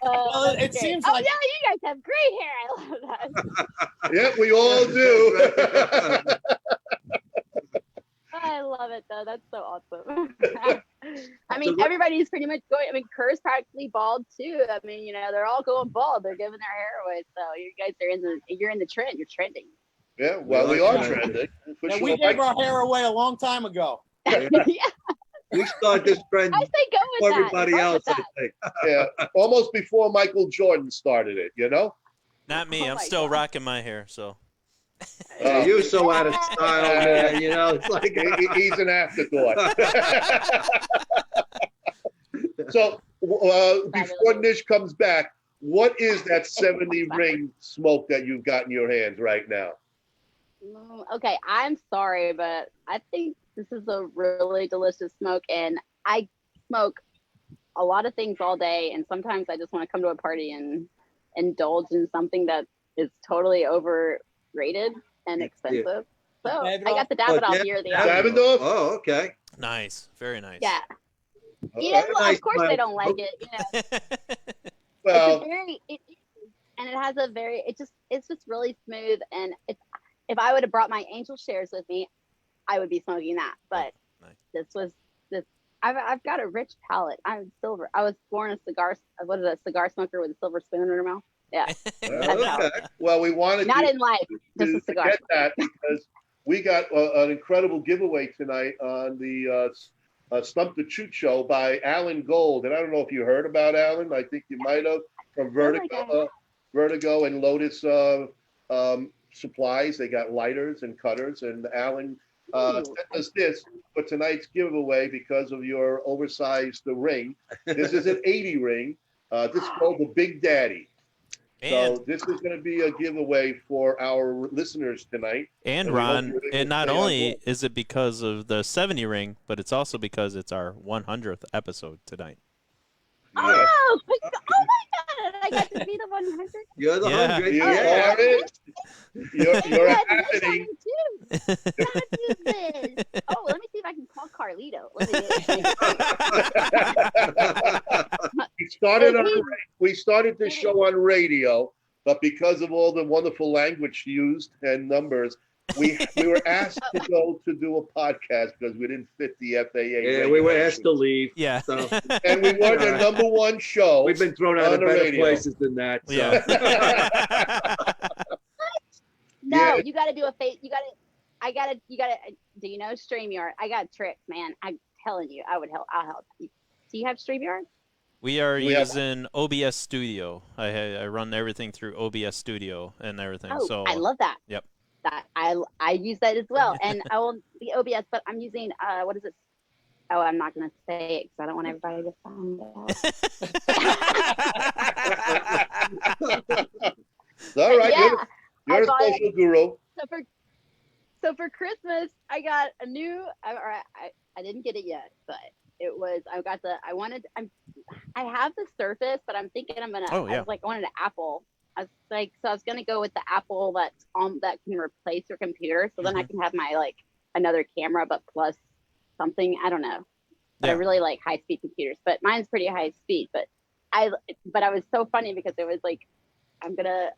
Well, it seems like. yeah, you guys have great hair. I love that. Yeah, we all do. I love it though. That's so awesome. I mean, everybody's pretty much going. I mean, Kerr's practically bald too. I mean, they're all going bald. They're giving their hair away. So you guys are you're in the trend. You're trending. Yeah, well, we are trending. Yeah, we gave our hair away a long time ago. Yeah. We start this trend I say go with for everybody else, I think. Yeah, almost before Michael Jordan started it. Not me. Oh I'm my still God. rocking my hair. So. You're so out of style, man. You know, it's like He's an afterthought. So before Nish comes back, what is that 70 ring smoke that you've got in your hands right now? Okay, I'm sorry, but I think this is a really delicious smoke, and I smoke a lot of things all day, and sometimes I just want to come to a party and indulge in something that is totally overrated and expensive. So I got the Davidoff here. The Davidoff? Oh, okay. Nice, very nice. Yeah. You know, nice, of course Mike. they don't like it. You know, Well, it's a very, and it has a very, it's just really smooth. And if I would have brought my Angel Shares with me, I would be smoking that. But Nice. I've got a rich palate. I'm silver. I was born a cigar smoker with a silver spoon in her mouth. Yeah. Okay. well, we wanted Not to, in life, just a cigar. get that because we got an incredible giveaway tonight on the Stump the Shoot show by Alan Gold. And I don't know if you heard about Alan. I think you might have from Vertigo and Lotus Supplies. They got lighters and cutters. And Alan sent us this for tonight's giveaway because of your oversized ring. This is an 80 ring. This is called the Big Daddy. And So this is going to be a giveaway for our listeners tonight. And And we hope Ron, you're able and to not stay on only board. is it because of the 70 ring, but it's also because it's our 100th episode tonight. Oh my God! I got to be the 100. You're the Yeah. 100. You Yeah. are it. You're happening. Oh, let me see if I can call Carlito. We started this show on radio, but because of all the wonderful language used and numbers, we were asked to go to do a podcast because we didn't fit the FAA. Yeah, we were asked to leave. Yeah. So And we were the number one show. we've been thrown out On of the better radio. places than that. So. Yeah. No, Yeah. you got to do a face. You got to. Do you know StreamYard? I got tricks, man. I'm telling you, I'll help you. Do you have StreamYard? We are We have- using OBS Studio. I run everything through OBS Studio and everything. Oh, so I love that. Yep. That I use that as well, and I will the OBS, but I'm using what is it? Oh, I'm not gonna say it because I don't want everybody to find out. All right, Yeah, you're a bought it. social guru. So for Christmas, I got a new. I didn't get it yet, but it was. I have the Surface, but I'm thinking I'm gonna. Oh, yeah. I wanted an Apple. I was gonna go with the Apple that's that can replace your computer, so then I can have my another camera, but plus something. I don't know. But I Yeah. really like high speed computers, but mine's pretty high speed. But I was so funny because it was I'm gonna.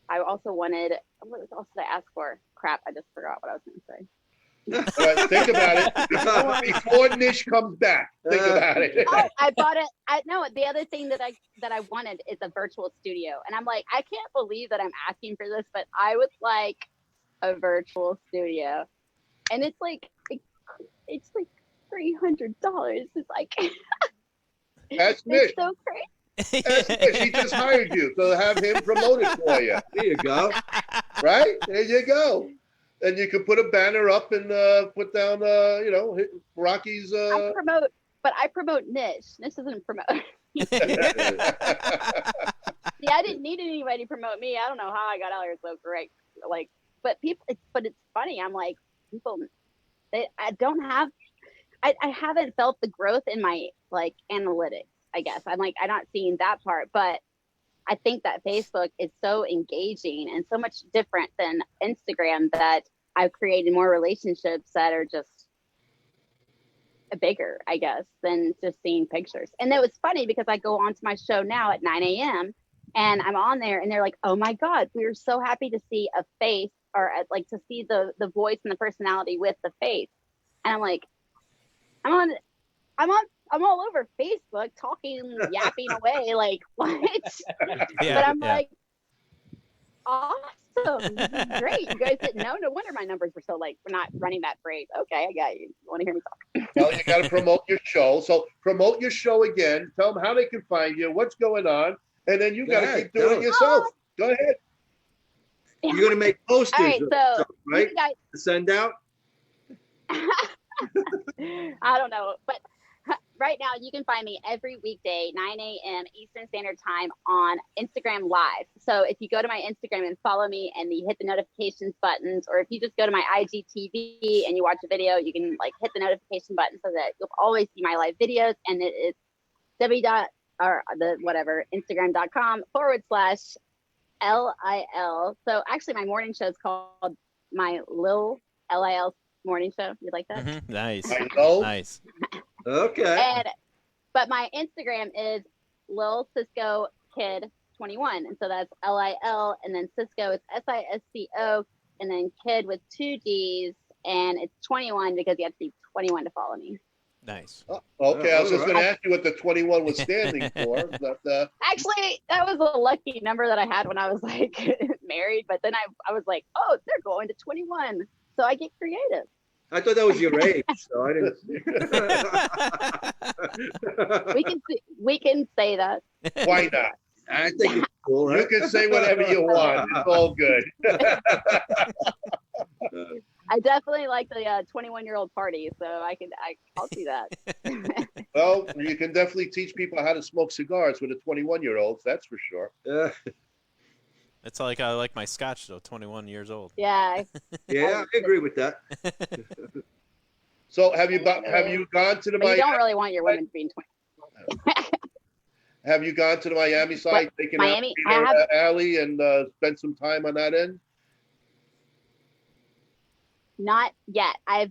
I also wanted. What else did I ask for? Crap! I just forgot what I was gonna say. All right, think about it before Nish comes back. Think about it. Oh, I bought it. The other thing that I wanted is a virtual studio, and I'm like, I can't believe that I'm asking for this, but I would like a virtual studio, and it's like $300. It's like That's Nish. it's so crazy. That's Nish. He just hired you, so have him promote it for you. There you go. Right? There you go. And you can put a banner up and put down, Rocky's. I promote Nish. Nish doesn't promote. See, I didn't need anybody to promote me. I don't know how I got out here so great. But it's funny. I'm like, people, I haven't felt the growth in my analytics. I guess I'm not seeing that part, but I think that Facebook is so engaging and so much different than Instagram that I've created more relationships that are just bigger, I guess, than just seeing pictures. And it was funny because I go on to my show now at 9 a.m. and I'm on there and they're like, oh my God, we were so happy to see a face or to see the voice and the personality with the face. And I'm like, I'm all over Facebook talking, yapping away, what? Yeah, But I'm yeah. like, awesome, this is great. You guys didn't know? No wonder my numbers were so we're not running that great. Okay, I got you. Want to hear me talk? Well, you got to promote your show. So promote your show again. Tell them how they can find you, what's going on, and then you got to keep doing it yourself. Go ahead. You're gonna make posters, All right, so right? you guys, To send out. I don't know, but right now you can find me every weekday, 9 a.m. Eastern Standard Time on Instagram Live. So if you go to my Instagram and follow me and you hit the notifications buttons, or if you just go to my IGTV and you watch a video, you can like hit the notification button so that you'll always see my live videos. And it is Instagram.com/LIL. So actually my morning show is called my Lil LIL morning show. You like that? Mhm. Nice. I know. Nice. Okay. But my Instagram is Lil Cisco Kid 21, and so that's LIL, and then Cisco is SISCO, and then Kid with 2 D's, and it's 21 because you have to be 21 to follow me. Nice. Oh, okay, I was just All going to right. ask you what the 21 was standing for. But, Actually, that was a lucky number that I had when I was like married, but then I was like, oh, they're going to 21, so I get creative. I thought that was your age, so I didn't. We can say that. why not? I think it's cool, You right? can say whatever you want. It's all good. I definitely like the 21-year-old party, so I'll do that. Well, you can definitely teach people how to smoke cigars with a 21-year-olds. That's for sure. It's like I like my scotch though. 21 years old. Yeah. Yeah, I agree with that. So have you gone to the But you don't Miami? really want your women to be 20. Have you gone to the Miami side, taken out Miami? Peter, I have- Alley, and spent some time on that end? Not yet. I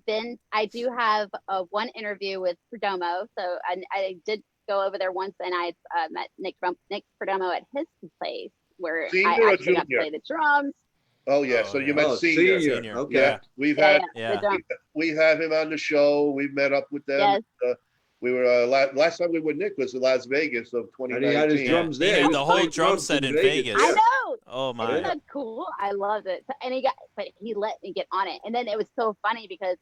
do have one interview with Perdomo, so I did go over there once, and I met Nick Perdomo at his place where Senior I or actually got to junior? play the drums. Oh yeah, Oh, so you yeah. met Oh, senior. Senior. Okay. Yeah, we've Yeah, had Yeah. the drums. we have him on the show. We've met up with them. Yes. We were last time we were with Nick was in Las Vegas of And he had his 2019. drums He there. had He was the whole playing drum drums set in Vegas. I know. Oh Isn't my. that cool? I loved it. And he let me get on it. And then it was so funny because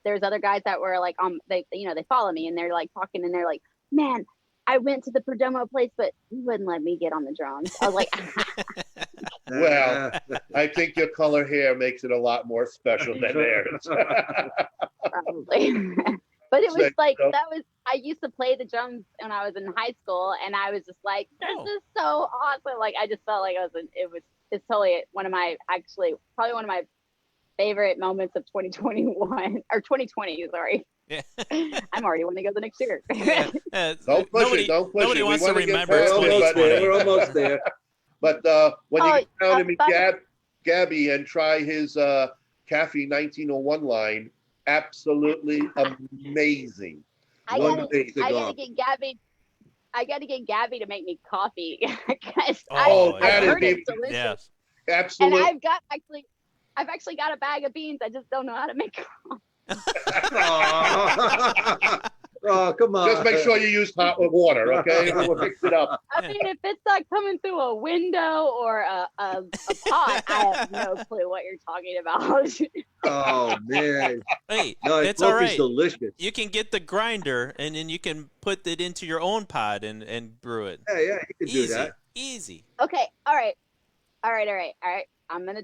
there's other guys that were like, they follow me and they're like talking and they're like, man, I went to the Perdomo place, but he wouldn't let me get on the drums. I was like, Well, I think your color hair makes it a lot more special than theirs. probably. But it was Sick, like, so- I used to play the drums when I was in high school and I was just like, this Oh. is so awesome. Like, I just felt like it's totally probably one of my favorite moments of 2021 or 2020, sorry. Yeah. I'm already want to go the next year. Yeah. Don't push Nobody- it. Don't push nobody it. wants We to wanna get remember We're past it, almost but- there. We're almost there. But when you Oh, get down to meet but- Gabby and try his Cafe 1901 line, absolutely amazing. I One gotta, big I cigar. gotta get Gabby. I gotta get Gabby to make me coffee because Oh, I've that is heard it's even- delicious. Yes. And Absolutely. I've actually got a bag of beans. I just don't know how to make coffee. Oh, come on. Just make sure you use hot water, okay? We'll fix it up. I mean, if it's not coming through a window or a pot, I have no clue what you're talking about. Oh, man. Hey, No, it's all coffee's right. delicious. You can get the grinder and then you can put it into your own pod and brew it. Yeah, you can do Easy. that. Easy. Okay, all right. I'm gonna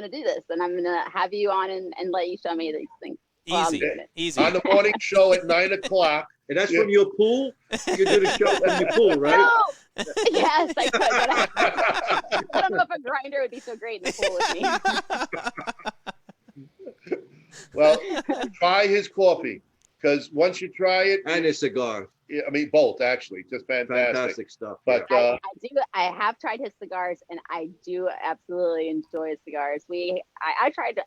do this, and I'm gonna have you on and let you show me these things. Well, I'm Easy. doing it. Easy. On the morning show at 9 o'clock. And that's Yeah. from your pool? You do the show from your pool, right? No! Yes, I could, but I don't know if a grinder would be so great in the pool with me. Well, try his coffee because once you try it, And a cigar. yeah, I mean both actually, just fantastic. Fantastic stuff. But I have tried his cigars, and I do absolutely enjoy his cigars. I tried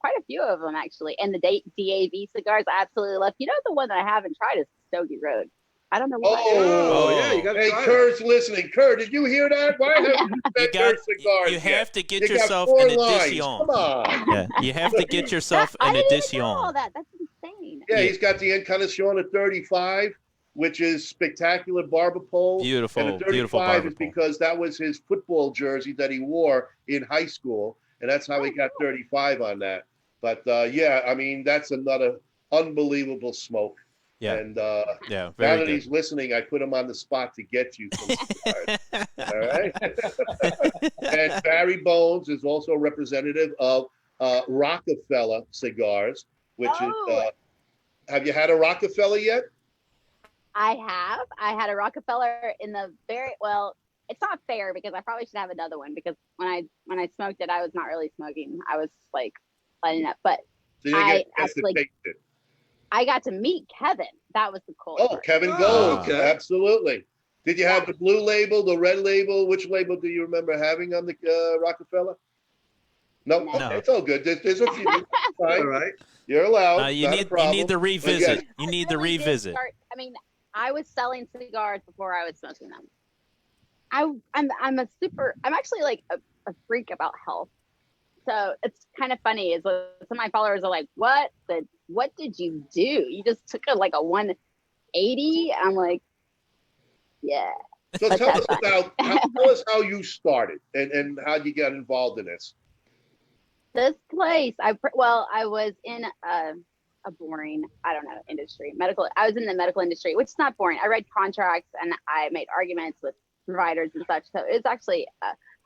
quite a few of them actually, and the DAV cigars I absolutely love. You know, the one that I haven't tried is Stogie Road. I don't know why. Oh, yeah, you got to Hey, try it. Kurt's listening. Kurt, did you hear that? Why haven't you You met got. their cigars You yet? have to get You got yourself 4 an lines. edition. Come on. Yeah, you have to get yourself I an didn't even edition. know all that. That's insane. Yeah, Yeah. he's got the Encarnacion at 35, which is spectacular barber pole. Beautiful, And the 35 beautiful barber is pole. because that was his football jersey that he wore in high school, and that's how he got 35 on that. But yeah, I mean that's another unbelievable smoke. Yeah. And Yeah, now very that good. he's listening, I put him on the spot to get you some cigars. All right. And Barry Bones is also representative of Rockefeller Cigars, which Oh. is. Have you had a Rockefeller yet? I have. I had a Rockefeller in the well, it's not fair because I probably should have another one because when I smoked it, I was not really smoking. I was like lighting up. But So you I get a chance to actually taste it. I got to meet Kevin. That was the coolest Oh, part. Kevin Oh, Gold. okay. Absolutely. Did you have the blue label, the red label? Which label do you remember having on the Rockefeller? No, No. okay, it's all good. There's a few. Fine. All right. You're allowed. You Not a need problem. to But revisit. yes, You need I to really did revisit. start- I mean, I was selling cigars before I was smoking them. I'm actually like a freak about health. So it's kind of funny is some of my followers are like, what did you do? You just took a 180? I'm like, yeah. so But tell us that's tell us how you started and how you got involved in this. This place, I was in a boring, I don't know, industry. I was in the medical industry, which is not boring. I read contracts and I made arguments with providers and such. So it was actually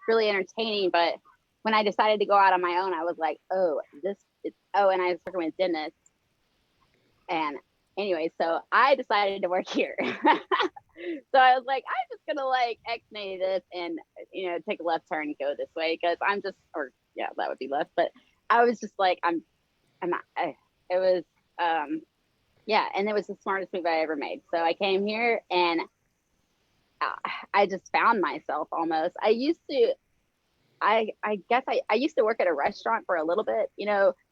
really entertaining. But when I decided to go out on my own, I was like, and I was working with dentists. And anyway, so I decided to work here. So I was like, I'm just gonna X-nay this and take a left turn and go this way because that would be left. But I was just like, and it was the smartest move I ever made. So I came here and I just found myself almost. I used to work at a restaurant for a little bit,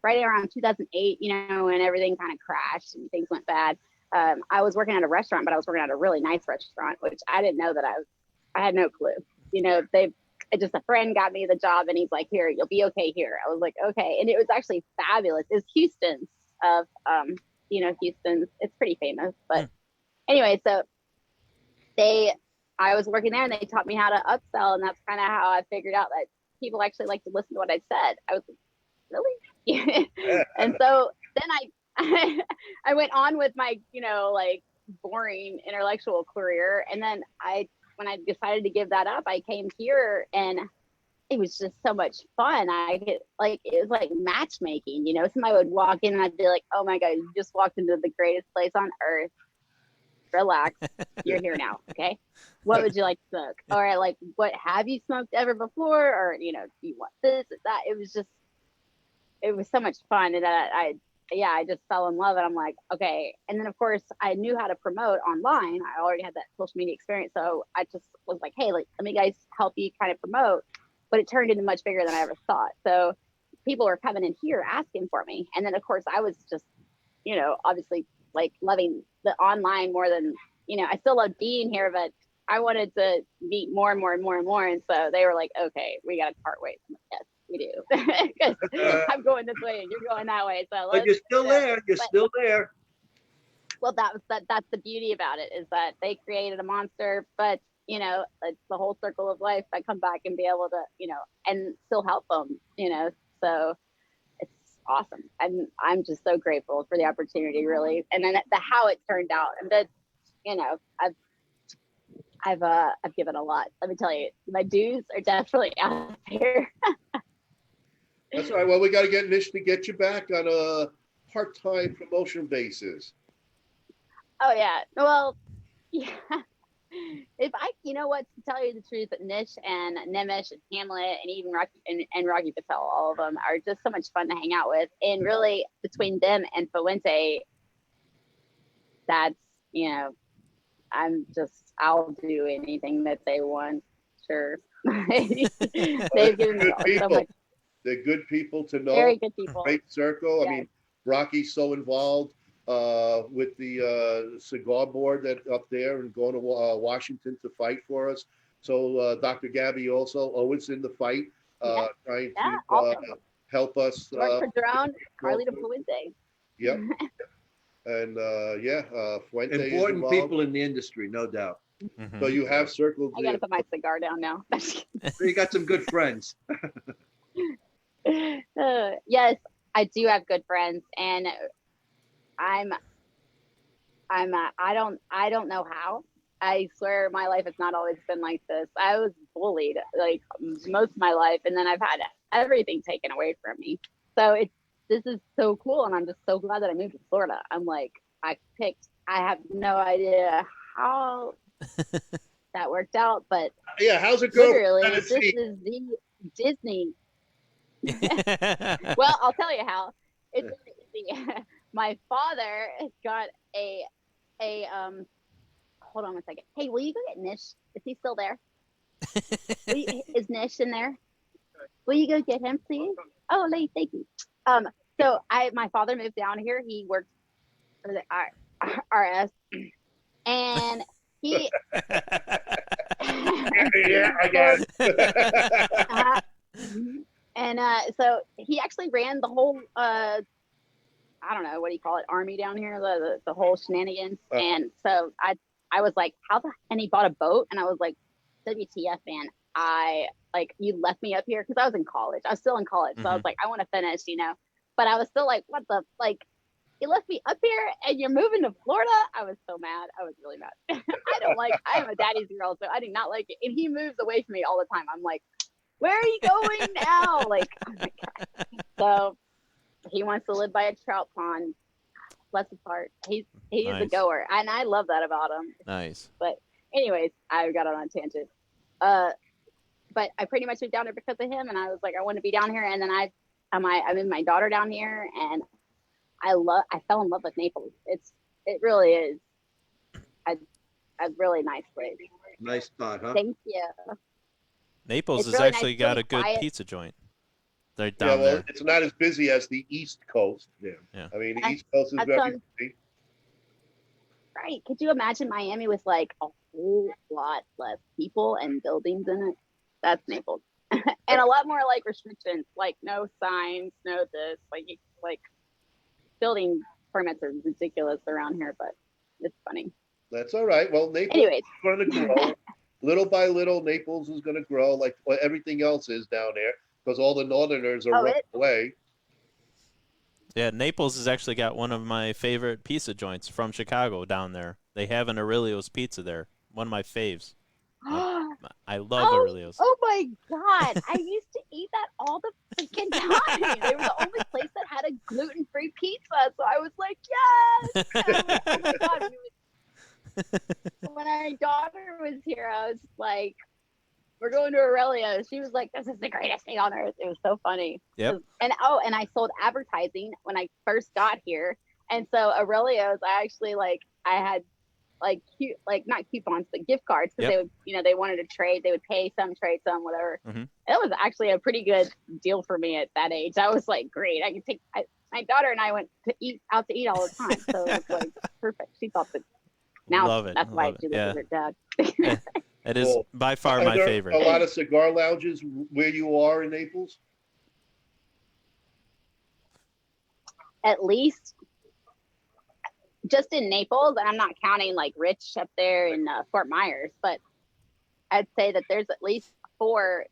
right around 2008, when everything kind of crashed and things went bad. I was working at a restaurant, but I was working at a really nice restaurant, which I didn't know that I had no clue. Just a friend got me the job and he's like, here, you'll be okay here. I was like, okay. And it was actually fabulous. It was Houston's Houston's, it's pretty famous, but anyway, so I was working there and they taught me how to upsell. And that's kind of how I figured out that people actually like to listen to what I said. I was like, really? And so then I went on with my, boring intellectual career. And then when I decided to give that up, I came here and it was just so much fun. It was like matchmaking, somebody would walk in and I'd be like, oh my God, you just walked into the greatest place on earth. Relax. You're here now. Okay. What would you like to smoke? Or what have you smoked ever before? Or, do you want this or that? It was so much fun. And I just fell in love and I'm like, okay. And then of course I knew how to promote online. I already had that social media experience. So I just was like, hey, let me guys help you kind of promote, but it turned into much bigger than I ever thought. So people were coming in here asking for me. And then of course I was just, obviously loving the online more than, I still love being here, but I wanted to meet more and more and more and more. And so they were like, okay, we got to part ways. I'm like, yes, we do. Because I'm going this way and you're going that way. So But you're still there. You're still there. Well, that's the beauty about it is that they created a monster, but it's the whole circle of life. I come back and be able to, and still help them, so it's awesome. And I'm just so grateful for the opportunity, really. And then how it turned out, and that, I've given a lot. Let me tell you, my dues are definitely out there. That's all right. Well, we got to get Nish to get you back on a part-time promotion basis. Oh yeah. Well, yeah. If to tell you the truth, Nish and Nemish and Hamlet and even Rocky and Rocky Patel, all of them are just so much fun to hang out with. And really, between them and Fuente, that's I'll do anything that they want. Sure. They've given me so much. They're good people to know. Very good people. Great circle. Yeah. I mean, Rocky's so involved with the cigar board that up there and going to Washington to fight for us. So Dr. Gabby also always in the fight, trying to awesome. help us. George Padron, Carlito Fuente. Yep. And Fuente is Important involved. people in the industry, no doubt. Mhm. So you have circled. I gotta put my cigar down now. So you got some good friends. Yes, I do have good friends, and I don't know how. I swear my life has not always been like this. I was bullied like most of my life, and then I've had everything taken away from me. So this is so cool, and I'm just so glad that I moved to Florida. I'm like, I have no idea how that worked out, but Yeah, how's it go? literally, this is the Disney. Well, I'll tell you how. It's really easy. My father got a hold on one second. Hey, will you go get Nish? Is he still there? Is Nish in there? Will you go get him, please? Oh, thank you. So my father moved down here. He worked for the RS, and he. Yeah, I guess. And so he actually ran the whole I don't know, what do you call it, army down here, the whole shenanigans. And so I was like, and he bought a boat, and I was like, WTF, man, you left me up here, because I was in college. I was still in college. So I was like, I want to finish, but I was still like, what the, you left me up here and you're moving to Florida? I was so mad. I was really mad. I am a daddy's girl, so I do not like it. And he moves away from me all the time. I'm like, where are you going now? Oh my God. So he wants to live by a trout pond. Bless his heart. He's Nice. a goer, and I love that about him. Nice. But anyways, I got on a tangent. But I pretty much moved down there because of him, and I was like, I want to be down here. And then I moved my daughter down here, and I fell in love with Naples. It really is a really nice place. Nice spot, huh? Thank you. Naples It's has really actually nice, got really a good quiet. pizza joint. They're Yeah, down well, there. it's not as busy as the East Coast. Yeah. I mean, the East Coast is That's very busy. Right. Could you imagine Miami with like a whole lot less people and buildings in it? That's Naples. And a lot more like restrictions, like no signs, no this, like building permits are ridiculous around here, but it's funny. That's all right. Well, Naples Anyways. is going to grow. Little by little, Naples is going to grow like everything else is down there, because all the Northerners are running away. Yeah, Naples has actually got one of my favorite pizza joints from Chicago down there. They have an Aurelio's pizza there. One of my faves. I love Aurelio's. Oh my God. I used to eat that all the freaking time. They were the only place that had a gluten-free pizza. So I was like, yes. Oh my God. When our daughter was here, I was like, we're going to Aurelio's. She was like, this is the greatest thing on earth. It was so funny. Yep. And I sold advertising when I first got here. And so Aurelio's, I actually I had not coupons, but gift cards, because they would, they wanted to trade. They would pay some, trade some, whatever. Mm-hmm. It was actually a pretty good deal for me at that age. I was like, great. I can take my daughter and I went to eat all the time. So it was like perfect. She thought that. Now Love it. that's why Love she it. lives with her dad. It is Cool. by far Are my there favorite. A lot of cigar lounges where you are in Naples? At least just in Naples, and I'm not counting like Rich up there in Fort Myers, but I'd say that there's at least 4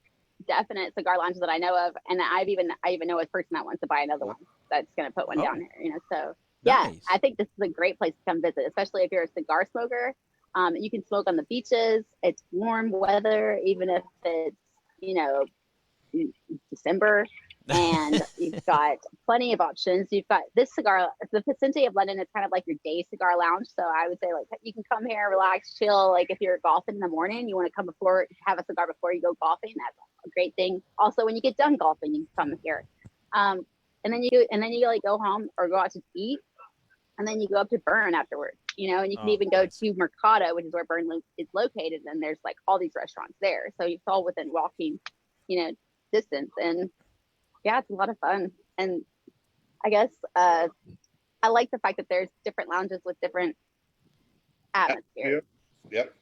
definite cigar lounges that I know of, and I even know a person that wants to buy another one that's going to put one down here. So yeah, Nice. I think this is a great place to come visit, especially if you're a cigar smoker. You can smoke on the beaches. It's warm weather, even if it's December. And you've got plenty of options. You've got this cigar, the Vicente of London is kind of like your day cigar lounge. So I would say you can come here, relax, chill. Like if you're golfing in the morning, you want to come have a cigar before you go golfing. That's a great thing. Also, when you get done golfing, you can come here. And then you go home or go out to eat, and then you go up to Bern afterwards. And you can even go to Mercado, which is where Bern is located. And there's all these restaurants there. So it's all within walking, distance. And yeah, it's a lot of fun. And I guess I like the fact that there's different lounges with different atmosphere. Yep.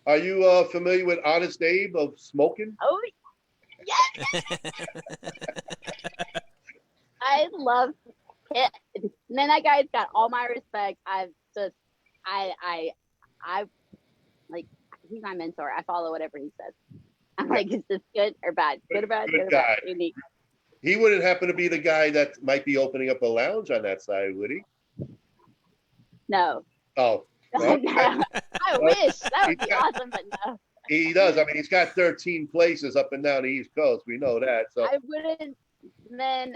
Are you familiar with Honest Abe of Smoking? Oh, yes. I love it. And then that guy's got all my respect. He's my mentor. I follow whatever he says. I'm like, is this good or bad? Good or bad? Good Good or bad? guy. Unique. He wouldn't happen to be the guy that might be opening up a lounge on that side, would he? No, Oh, well, I wish that would be awesome, but no. he does. I mean, he's got 13 places up and down the East Coast. We know that. So I wouldn't. Then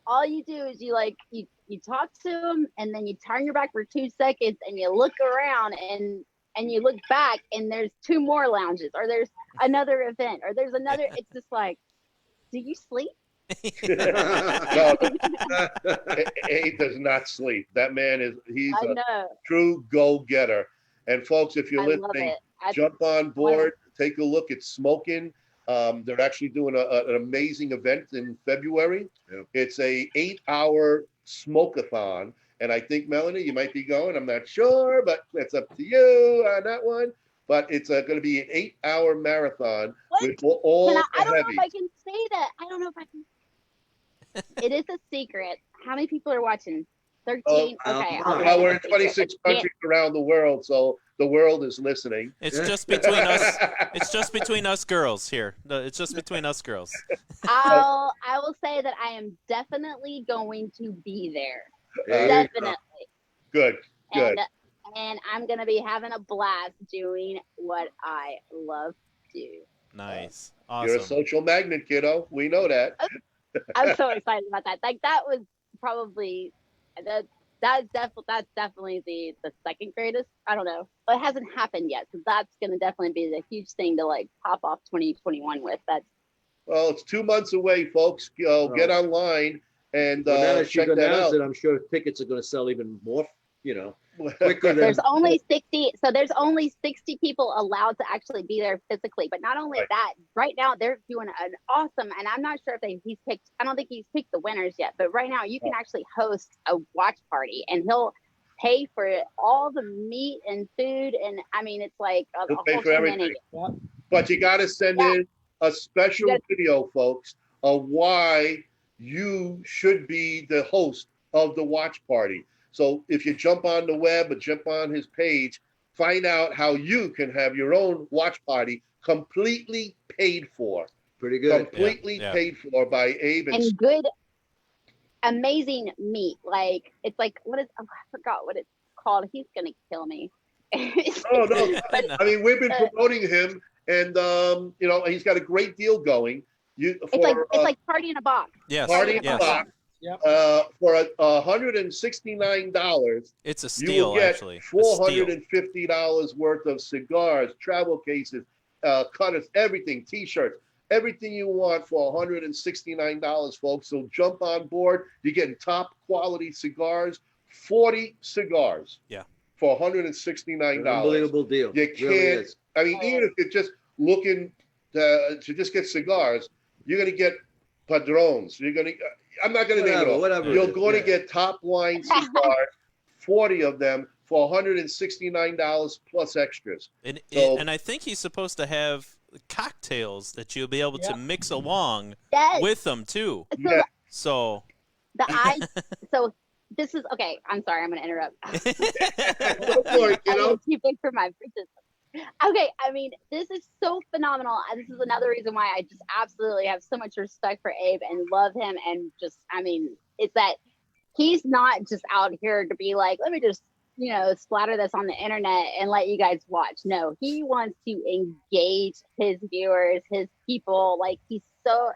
all you do is you talk to him, and then you turn your back for 2 seconds, and you look around, and you look back, and there's 2 more lounges, or there's another event, or there's another. It's just like, do you sleep? no, Abe does not sleep. That man he's I a know. true go-getter. And folks, if you're I love listening, it. jump on board, take a look at Smoking. They're actually doing an amazing event in February. Yep. It's a 8-hour smoke-a-thon. And I think, Melanie, you might be going. I'm not sure, but it's up to you on that one. But it's going to be an 8-hour marathon What? with all I the don't know if heavies. I can say that. I don't know if I can. It is a secret. How many people are watching? 13? Okay. Well, we're in 26 countries around the world, so the world is listening. It's just between us. It's just between us girls here. No, it's just between us girls. I will say that I am definitely going to be there. There you Definitely. Good, good. And I'm gonna be having a blast doing what I love to do. Nice. You're a Awesome. social magnet, kiddo. We know that. I'm so excited about that. Like that was probably that's definitely the second greatest. I don't know, but it hasn't happened yet. So that's gonna definitely be the huge thing to like pop off 2021 with. That's Well, it's 2 months away, folks. Get online and Well, now that check you've that announced out. it, I'm sure tickets are going to sell even more, quicker than. there's only 60. So there's only 60 people allowed to actually be there physically. But not only Right. that, right now they're doing an awesome. And I'm not sure if he's picked. I don't think he's picked the winners yet. But right now you can actually host a watch party, and he'll pay for all the meat and food. And I mean, it's like a He'll whole pay for everything. shenanigan. But you got to send Yeah. in a special You gotta- video, folks, of why you should be the host of the watch party. So if you jump on the web or jump on his page, find out how you can have your own watch party completely paid for. Pretty good. Completely Yeah. paid for by Abe and And good, amazing meat. Like it's like what is? Oh, I forgot what it's called. He's gonna kill me. Oh, no. But I mean, we've been promoting him, and he's got a great deal going. it's like party in a box. Yes. Party in yes. the Box. Yep. For $169, It's a you steal, will get actually. A steal. $450 worth of cigars, travel cases, cutters, everything, T-shirts, everything you want for $169, folks. So jump on board. You're getting top quality cigars, 40 cigars. Yeah. For $169. Unbelievable deal. You It really can't. is. I mean, even if you're just looking to just get cigars, you're going to get Padrones. You're going to. I'm not going to name it all. Whatever. it You're is, going yeah. to get top line cigars, 40 of them for $169 plus extras. And, So- and I think he's supposed to have cocktails that you'll be able to Yeah. mix along Yes. with them too. So Yeah. So so this is okay. I'm sorry. I'm gonna interrupt. Go for it, you know. I'm too big for my britches. Okay, I mean, this is so phenomenal. And this is another reason why I just absolutely have so much respect for Abe and love him. And just, I mean, it's that he's not just out here to be like, let me just, splatter this on the internet and let you guys watch. No, he wants to engage his viewers, his people. Like, he's so,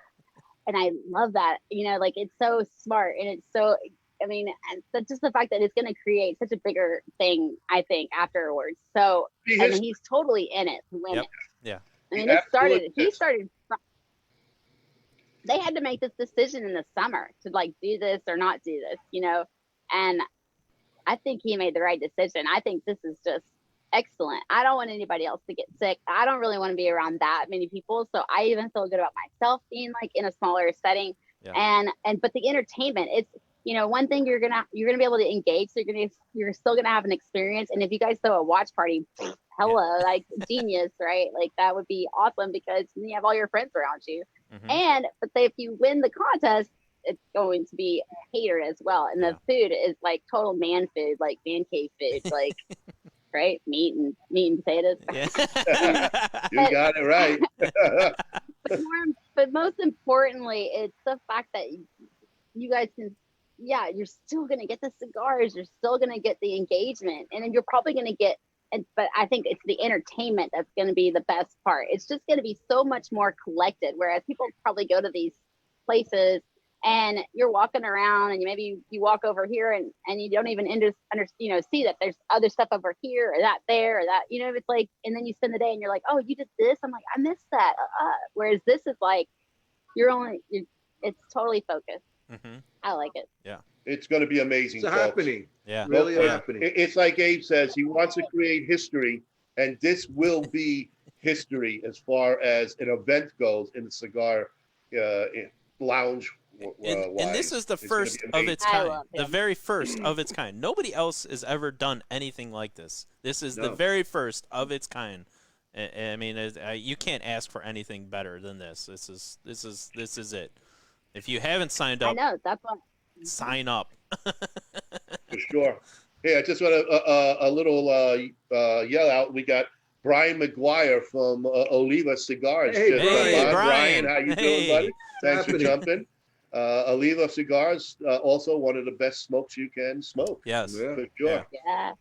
and I love that, like, it's so smart and it's so, I mean, and so just the fact that it's going to create such a bigger thing, I think, afterwards. So, He and has- he's totally in it to win Yep. it. Yeah. I mean, He he absolutely started, they had to make this decision in the summer to like do this or not do this, and I think he made the right decision. I think this is just excellent. I don't want anybody else to get sick. I don't really want to be around that many people. So I even feel good about myself being like in a smaller setting. Yeah. But the entertainment, it's, one thing you're gonna be able to engage. So you're still gonna have an experience. And if you guys throw a watch party, hello, like genius, right? Like that would be awesome because you have all your friends around you. Mhm. But if you win the contest, it's going to be catered as well. And the food is like total man food, like man cave food, like right, meat and potatoes. Yeah. You got it right. But most importantly, it's the fact that you guys can yeah, you're still going to get the cigars. You're still going to get the engagement. And then you're probably going to get, but I think it's the entertainment that's going to be the best part. It's just going to be so much more collected. Whereas people probably go to these places and you're walking around and maybe you walk over here and you don't even see that there's other stuff over here or that there or that, it's like, and then you spend the day and you're like, oh, you did this. I'm like, I missed that. Whereas this is like, it's totally focused. Mm-hmm. I like it. Yeah. It's going to be amazing. It's folks. happening. Yeah. Really Well, happening. It's like Abe says, he wants to create history, and this will be history as far as an event goes in the cigar lounge. And this is the It's gonna be first of amazing. its I kind, love the him. very first of its kind. Nobody else has ever done anything like this. This is the No. very first of its kind. I mean, you can't ask for anything better than this. This is it. If you haven't signed I up, know. That's what. sign up. For sure. Hey, I just want a little yell out. We got Brian McGuire from Oliva Cigars. Hey, just Brian. on. Brian. How you Hey. doing, buddy? Thanks for happening? jumping. Oliva Cigars, also one of the best smokes you can smoke. Yes, Yeah. For sure. Yeah. Yeah.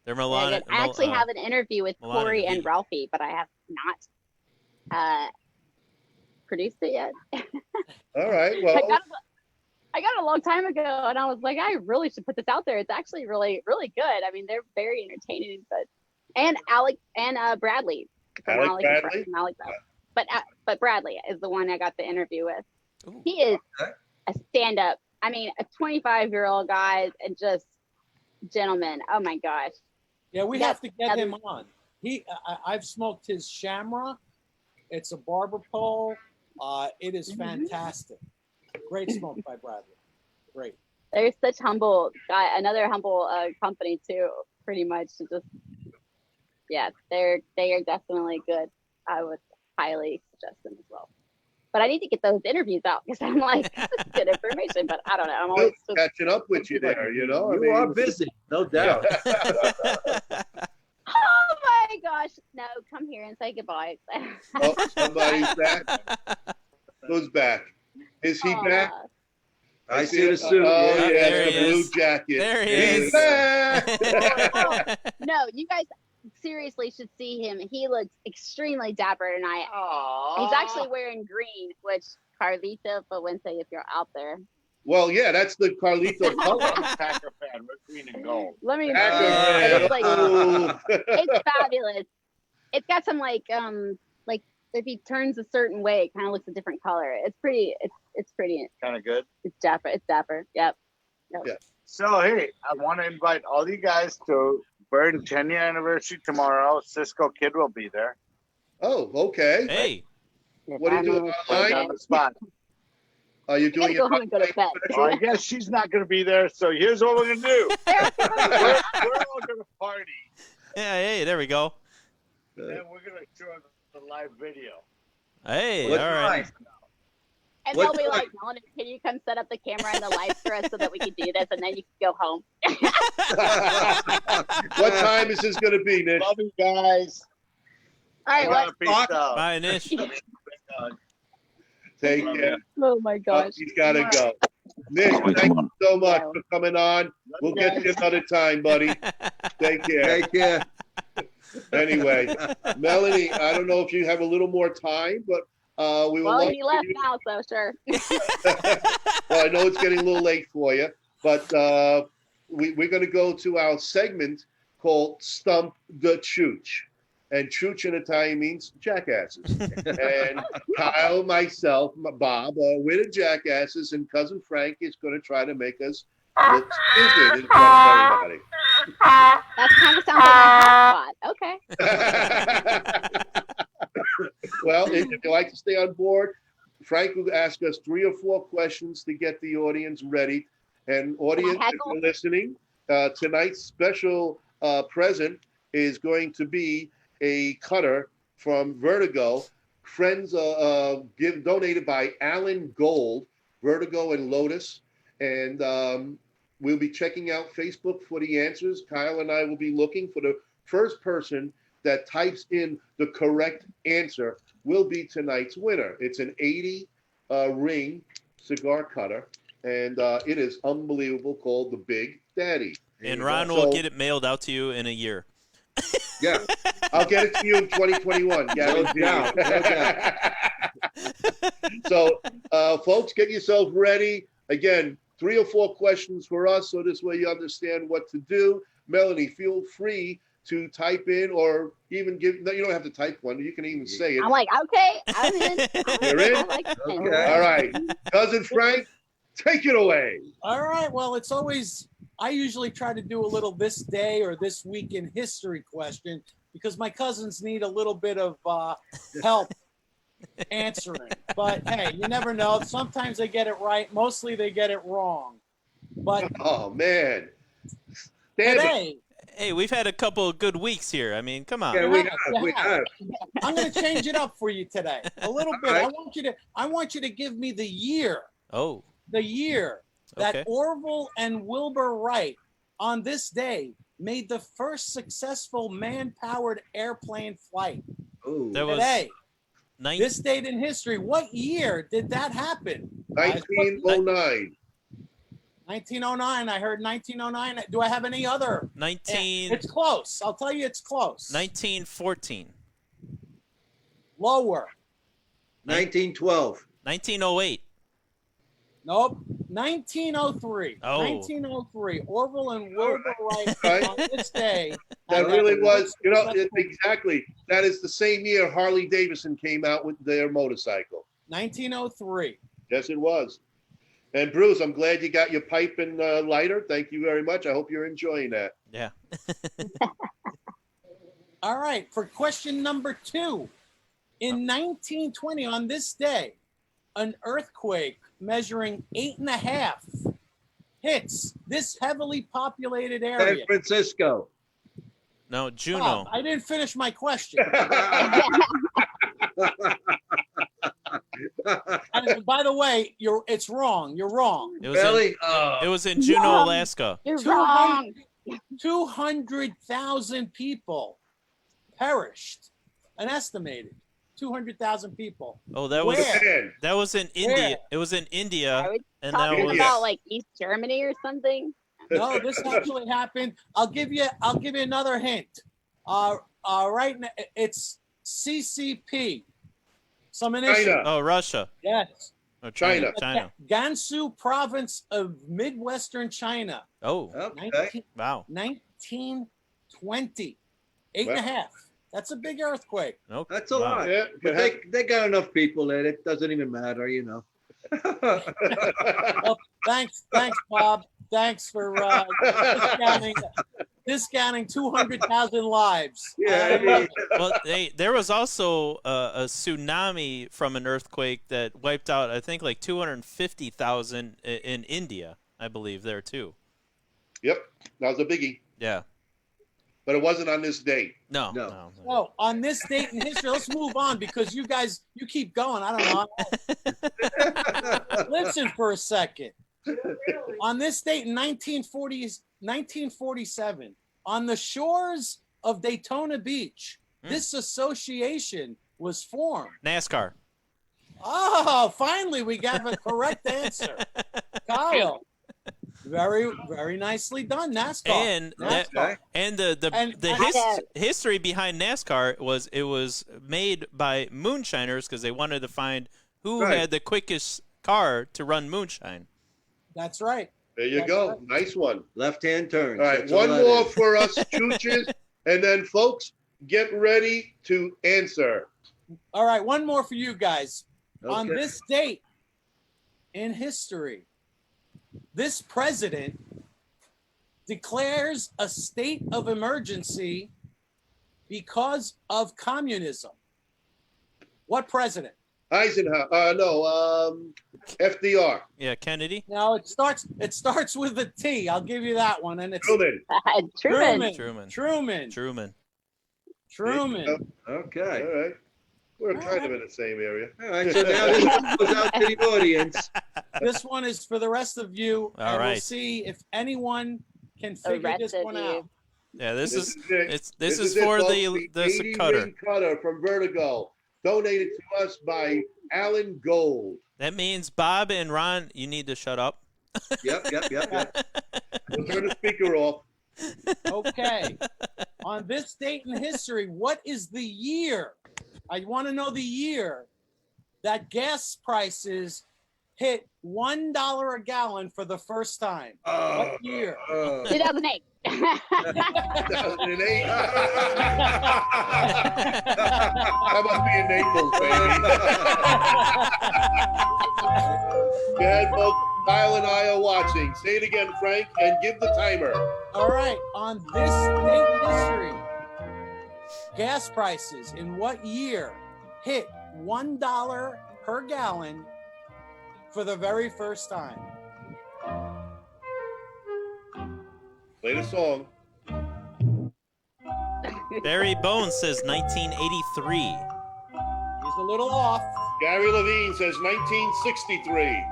they're Yeah, Milana. I actually have an interview with Milana Corey and and Pete. Ralphie, but I have not produced it yet. All right. I Well, got it a long time ago, and I was like, I really should put this out there. It's actually really, really good. I mean, they're very entertaining. And Alec and Bradley. From Alec Bradley? From Alec Bradley. But Bradley is the one I got the interview with. Ooh. He is Okay. a stand-up. I mean, a 25-year-old guy and just gentleman. Oh my gosh. Yeah, we Yeah, have to get that him on. I've smoked his Shamrock. It's a barber pole. It is fantastic. Great smoke by Bradley. Great. They're such humble guy. Another humble company too. Pretty much. Just yeah, they are definitely good. I would highly suggest them as well. But I need to get those interviews out because I'm like, this is good information. But I don't know. I'm always just, catching up with you there, you know? You are busy, no doubt. oh my gosh, no, come here and say goodbye. Oh, somebody's back. Who's back? Is he Aw. back? I see the suit. Oh, yeah. yeah, There the he blue is. jacket. There he He's is. back. No, you guys seriously should see him. He looks extremely dapper tonight. He's actually wearing green, which Carlito Fuente, if you're out there. Well, yeah, that's the Carlito color. I'm a Packer fan. We're green and gold. Let me Packer. it's like Oh. it's fabulous. It's got some like if he turns a certain way, it kind of looks a different color. It's pretty. It's pretty. Kind of good. It's dapper. It's dapper. Yep. Yeah. So, hey, I want to invite all you guys to Burn 10-year anniversary tomorrow. Cisco Kid will be there. Oh, okay. Hey, What are you doing Right online? on the spot. Are you I gotta doing go it? home and go to bed. Oh, I guess she's not going to be there. So here's what we're going to do. we're all going to party. yeah, hey, there we go. And then we're going to show the live video. Hey, What all right. time? And What they'll be time? like, Melanie, can you come set up the camera and the lights for us so that we can do this, and then you can go home. What time is this going to be, Nick? Love you guys. All right. Well, Peace out. Bye, Nish. Take care. oh my Oh, gosh. he's got to go. Nick, thank you so much for coming on. We'll get you another time, buddy. Take care. Take care. Anyway, Melanie, I don't know if you have a little more time, but we will. Well, love he left you. now, so sure. Well, I know it's getting a little late for you, but we're going to go to our segment called Stump the Chooch. And Chooch in Italian means jackasses. And Kyle, myself, Bob, we're the jackasses, and Cousin Frank is going to try to make us look stupid in front of everybody. That kind of sounds like my hot spot. Okay. Well, if you like to stay on board, Frank will ask us 3 or 4 questions to get the audience ready. And audience, if heckle? you're listening, tonight's special present is going to be a cutter from Vertigo. Friends donated by Alan Gold, Vertigo and Lotus. And we'll be checking out Facebook for the answers. Kyle and I will be looking for the first person that types in the correct answer will be tonight's winner. It's an 80 ring cigar cutter. and it is unbelievable, called the Big Daddy. And Ron will get it mailed out to you in a year. Yeah. I'll get it to you in 2021, guaranteed. doubt, no doubt. So, folks, get yourself ready. Again, 3 or 4 questions for us, so this way you understand what to do. Melanie, feel free to type in or even give. No, you don't have to type one. You can even say it. I'm like, okay, I'm in. You're in? I like it. Okay. All right. Cousin Frank, take it away. All right. Well, it's always, I usually try to do a little this day or this week in history question because my cousins need a little bit of help answering. But hey, you never know. Sometimes they get it right. Mostly they get it wrong. But Oh, man. Damn it. today, Hey, we've had a couple of good weeks here. I mean, come on. Yeah, we have. I'm going to change it up for you today a little bit. All right. I want you to give me the year Oh, that okay. Orville and Wilbur Wright on this day made the first successful man-powered airplane flight. Ooh. That was Today, 9. this date in history, what year did that happen? 1909. 1909. I heard 1909. Do I have any other? 19. It's close. I'll tell you it's close. 1914. Lower. 1912. 1908. Nope. 1903. Oh. 1903. Orville and Wilbur Wright Right. on this day. That had really their was, first it's exactly. That is the same year Harley Davidson came out with their motorcycle. 1903. Yes, it was. And Bruce, I'm glad you got your pipe and lighter. Thank you very much. I hope you're enjoying that. Yeah. All right. For question number 2. In 1920, on this day, an earthquake measuring 8.5 hits this heavily populated San area. Francisco. No, Juno. Bob, I didn't finish my question. And by the way, it's wrong. You're wrong. It was in, Really? it was in Juneau, Alaska. You're 200 wrong. 200,000 people perished. An estimated 200,000 people. Oh, that was Where? Man, that was in India. Where? It was in India, Are we and that talking was about like East Germany or something? No, this actually happened. I'll give you another hint. Right now, it's CCP. Some initiative. China. oh Russia. Yes. Oh, China. China. Gansu province of Midwestern China. Oh, Okay. 19, wow. 1920. 8.5. That's a big earthquake. Okay. That's a wow. lot. Yeah, But they got enough people that it doesn't even matter, you know. Well, thanks, Bob. Thanks for discounting 200,000 lives. Yeah. Well, there was also a tsunami from an earthquake that wiped out, I think, like 250,000 in India, I believe, there too. Yep, that was a biggie. Yeah. But it wasn't on this date. No. No. So on this date in history, let's move on because you guys, you keep going. I don't know. Listen for a second. On this date in 1947, on the shores of Daytona Beach, this association was formed. NASCAR. Oh, finally we got a correct answer. Kyle. Very, very nicely done, NASCAR. And Okay. the history behind NASCAR was it was made by moonshiners because they wanted to find who Right. had the quickest car to run moonshine. That's right. There you go. Nice one. Left-hand turn. All right, one more for us chooches. And then, folks, get ready to answer. All right, one more for you guys. On Okay. this date in history, this president declares a state of emergency because of communism. What president? Eisenhower. FDR. Yeah, Kennedy. Now it starts with a T. I'll give you that one. And it's Truman. Truman. Truman. Truman. Okay. All right. We're kind of in the same area. All right. So now this goes out to the audience. This one is for the rest of you. All and we'll right. see if anyone can The figure rest this of one you. out. Yeah, this is it. this is it, for folks. the 80 cutter. ring cutter from Vertigo, donated to us by Alan Gold. That means Bob and Ron, you need to shut up. Yep. We'll turn the speaker off. Okay. On this date in history, what is the year? I want to know the year that gas prices hit $1 a gallon for the first time. What year? 2008. 2008. How about being Naples, baby? Go ahead, folks. Kyle and I are watching. Say it again, Frank, and give the timer. All right. On this date in history, gas prices in what year hit $1 per gallon for the very first time? Play the song. Barry Bones says 1983. He's a little off. Gary Levine says 1963.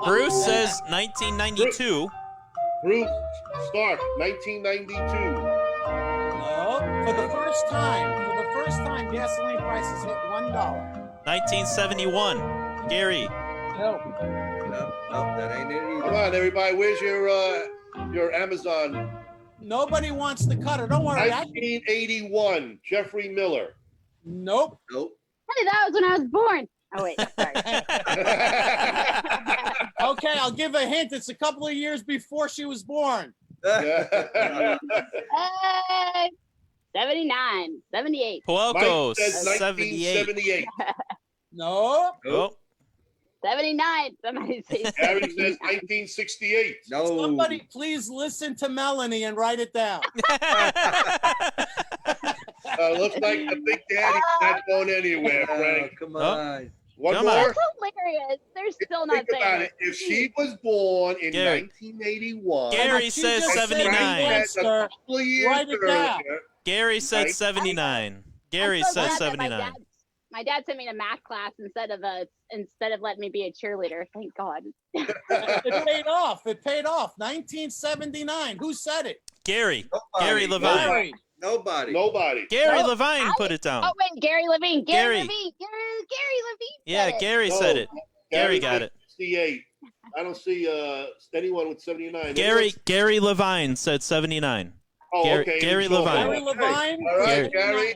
Bruce says 1992. Bruce Stark, 1992. No, for the first time, gasoline prices hit $1. 1971. Gary. No. No, that ain't it Come either. on, everybody. Where's your Amazon? Nobody wants the cutter. Don't worry. 1981. Jeffrey Miller. Nope. Nope. Hey, that was when I was born. Oh wait, sorry. Okay, I'll give a hint. It's a couple of years before she was born. 79, 78. Puelco, Mike says 78. 1978. No. Oh. 79. Somebody say Gary says 1968. No. Somebody please listen to Melanie and write it down. Looks like the Big Daddy's not going anywhere, Frank. Come on. One Come more. on. That's hilarious. They're still not Think saying about it. If she was born in Gary. 1981, Gary She says just said 79. yes, sir. couple of years Write it down. earlier, Gary said Right. 79. Gary I'm so says glad that 79. My dad sent me to math class instead of letting me be a cheerleader. Thank God. It paid off. It paid off. 1979. Who said it? Gary. Nobody. Gary Levine. Nobody. Nobody. nobody. Gary No, Levine put it down. Oh wait, Gary Levine. Gary Gary. Levine. Gary Levine. Yeah, said it. Gary No. said it. Gary got said it. 68. I don't see anyone with 79. Gary Levine said 79. Oh, Gary- okay. Gary So- Levine. Gary Levine. All right, Gary. Gary.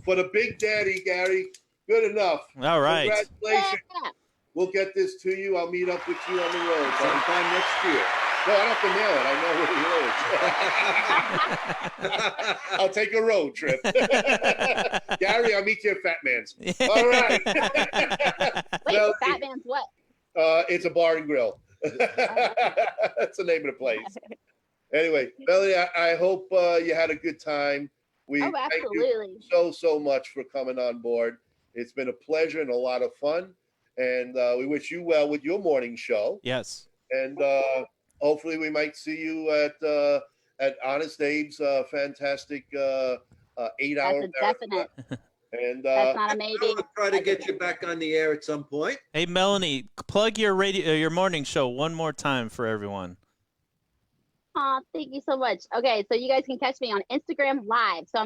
For the Big Daddy, Gary. Good enough. All right. Congratulations. Yeah. We'll get this to you. I'll meet up with you on the road. buddy. Sometime next year. No, I don't have to mail it. I know where he lives. I'll take a road trip. Gary, I'll meet you at Fat Man's. All right. Wait, Well, Fat Man's what? It's a bar and grill. That's the name of the place. Anyway, Melanie, I hope you had a good time. We Oh, thank you absolutely. so much for coming on board. It's been a pleasure and a lot of fun. And we wish you well with your morning show. Yes. And hopefully we might see you at Honest Abe's fantastic 8-hour That's a definite. And That's not a maybe. I'll try to get you back on the air at some point. Hey, Melanie, plug your your morning show one more time for everyone. Aw, thank you so much. Okay, so you guys can catch me on Instagram Live. So I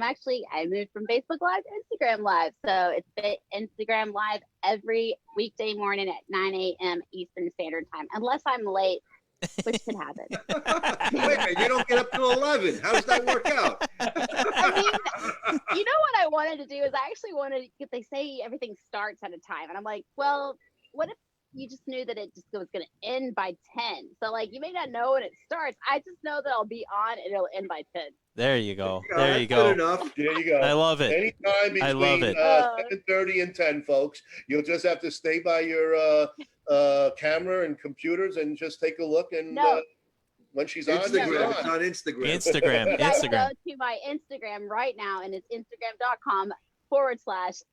moved from Facebook Live to Instagram Live. So it's Instagram Live every weekday morning at 9 a.m. Eastern Standard Time, unless I'm late, which could happen. Wait a minute, you don't get up till 11. How does that work out? I mean, you know what I wanted to do is I actually wanted to, they say everything starts at a time. And I'm like, well, what if you just knew that it just was going to end by 10? So like, you may not know when it starts. I just know that I'll be on and it'll end by 10. There you go. Yeah, There you that's good go. enough. there you go. I love it. Anytime I between love it. 7:30 and 10, folks. You'll just have to stay by your camera and computers and just take a look. And No. when she's on, she's Instagram. It's on. on Instagram. Instagram. You guys Instagram. go to my Instagram right now, and it's instagram.com/LILSISCO.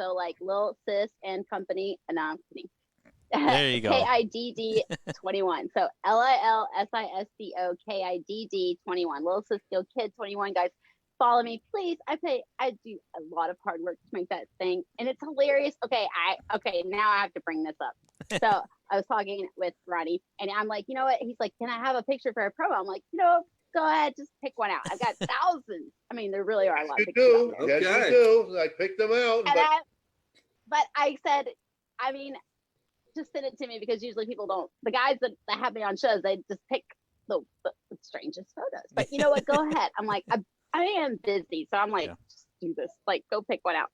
So like Lil Sis and Company. No, I'm kidding. There you go. KIDD 21. So LILSISCO KIDD 21. Lil Cisco Kid 21, guys. Follow me, please. I do a lot of hard work to make that thing, and it's hilarious. Okay, now I have to bring this up. So I was talking with Ronnie, and I'm like, you know what? He's like, can I have a picture for a promo? I'm like, go ahead, just pick one out. I've got thousands. I mean, there really are a lot of You pictures out do. there. Yes, Okay. you do. I picked them out. And but I said, I mean, just send it to me because usually people don't. The guys that have me on shows, they just pick the strangest photos. But you know what? Go ahead. I'm like, I am busy, so I'm like, just do this. Like, go pick one out.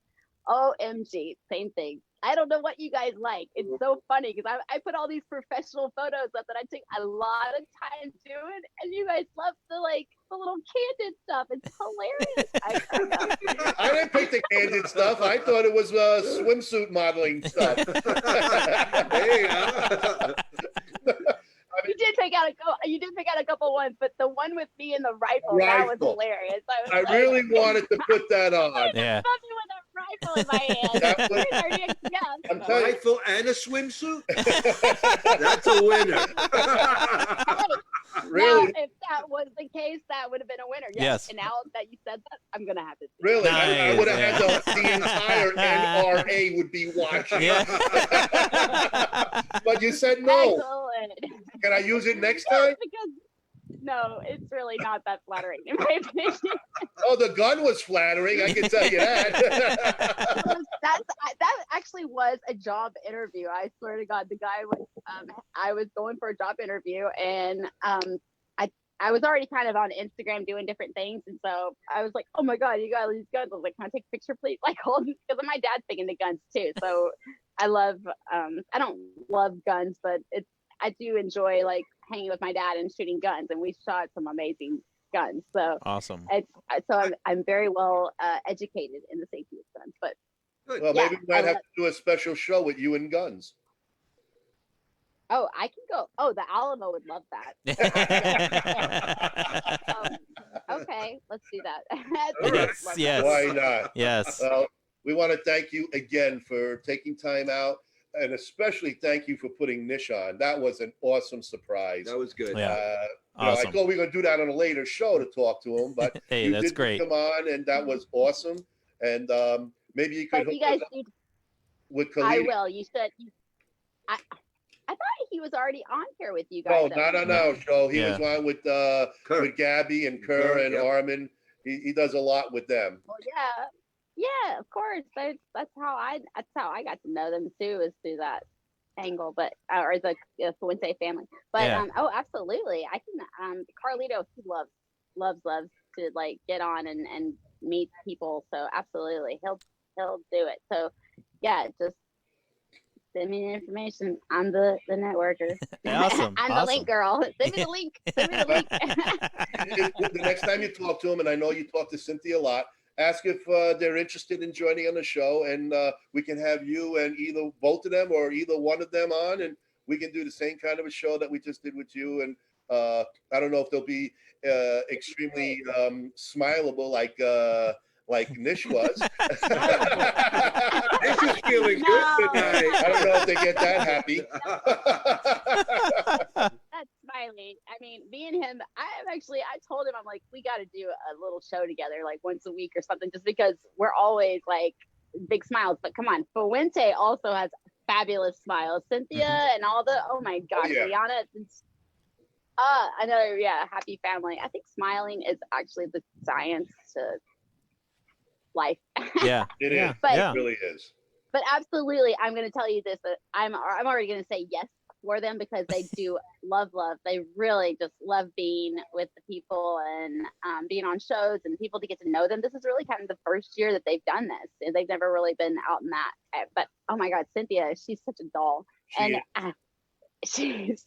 OMG, same thing. I don't know what you guys like. It's so funny because I put all these professional photos up that I take a lot of time doing, and you guys love the little candid stuff. It's hilarious. I didn't pick the candid stuff. I thought it was swimsuit modeling stuff. There you go. You did pick out a couple ones, but the one with me and the rifle, that was hilarious. I really wanted to put that on. Yeah. With a rifle in my hand. I'm telling you, Rifle and a swimsuit? That's a winner. really, Now, if that was the case, that would have been a winner. Yes. And now that you said that, I'm gonna have to. really, I Nice, would have had the entire NRA would be watching. Yeah. But you said no. Excellent. Can I use it next time? Because no, it's really not that flattering in my opinion. Oh, the gun was flattering. I can tell you that. That actually was a job interview. I swear to God, the guy was. I was going for a job interview, and I was already kind of on Instagram doing different things, and so I was like, "Oh my God, you got all these guns!" I was like, "Can I take a picture, please?" Like, because my dad's big into guns too. So I love. I don't love guns, but I do enjoy like hanging with my dad and shooting guns, and we shot some amazing guns. So Awesome. I'm very well educated in the safety of guns. But Well, Yeah, maybe we might have to do a special show with you and guns. oh, I can go. Oh, the Alamo would love that. Okay, let's do that. Yes, Love yes. Why not? Yes. Well, we want to thank you again for taking time out, and especially thank you for putting Nish on. That was an awesome surprise. That was good. Yeah. I Awesome. thought we were going to do that on a later show to talk to him, but Hey, you that's did great. come on, and that was awesome. And maybe you could But hook you guys us up need. with I Khalid. will. You should. I thought he was already on here with you No, guys. not on our show. He was on with Kurt. Gabby and Kerr Kerr, and yep. Armin. He does a lot with them. Well, yeah, of course. That's how I got to know them too, is through that angle. But or the Fuente family. But Yeah. oh, absolutely. I can. Carlito, he loves to like get on and meet people. So absolutely, he'll do it. So yeah, just send me the information. I'm the networker. Awesome, I'm the link girl. Send me the link. Send me the link. The next time you talk to him, and I know you talk to Cynthia a lot, ask if they're interested in joining on the show, and we can have you and either both of them or either one of them on, and we can do the same kind of a show that we just did with you. And I don't know if they'll be extremely smileable like Nish was. This is feeling good tonight. I don't know if they get that happy. That's Smiley. I mean, me and him, I told him, I'm like, we got to do a little show together, like once a week or something, just because we're always like big smiles. But come on, Fuente also has fabulous smiles. Cynthia and all the, oh my gosh, yeah. Liana. Another, happy family. I think smiling is actually the science to life. Yeah. It is. But- It Yeah. really is. But absolutely, I'm going to tell you this, that I'm already going to say yes for them because they do love. They really just love being with the people and being on shows and people to get to know them. This is really kind of the first year that they've done this, and they've never really been out in that. But oh my God, Cynthia, she's such a doll, She and she's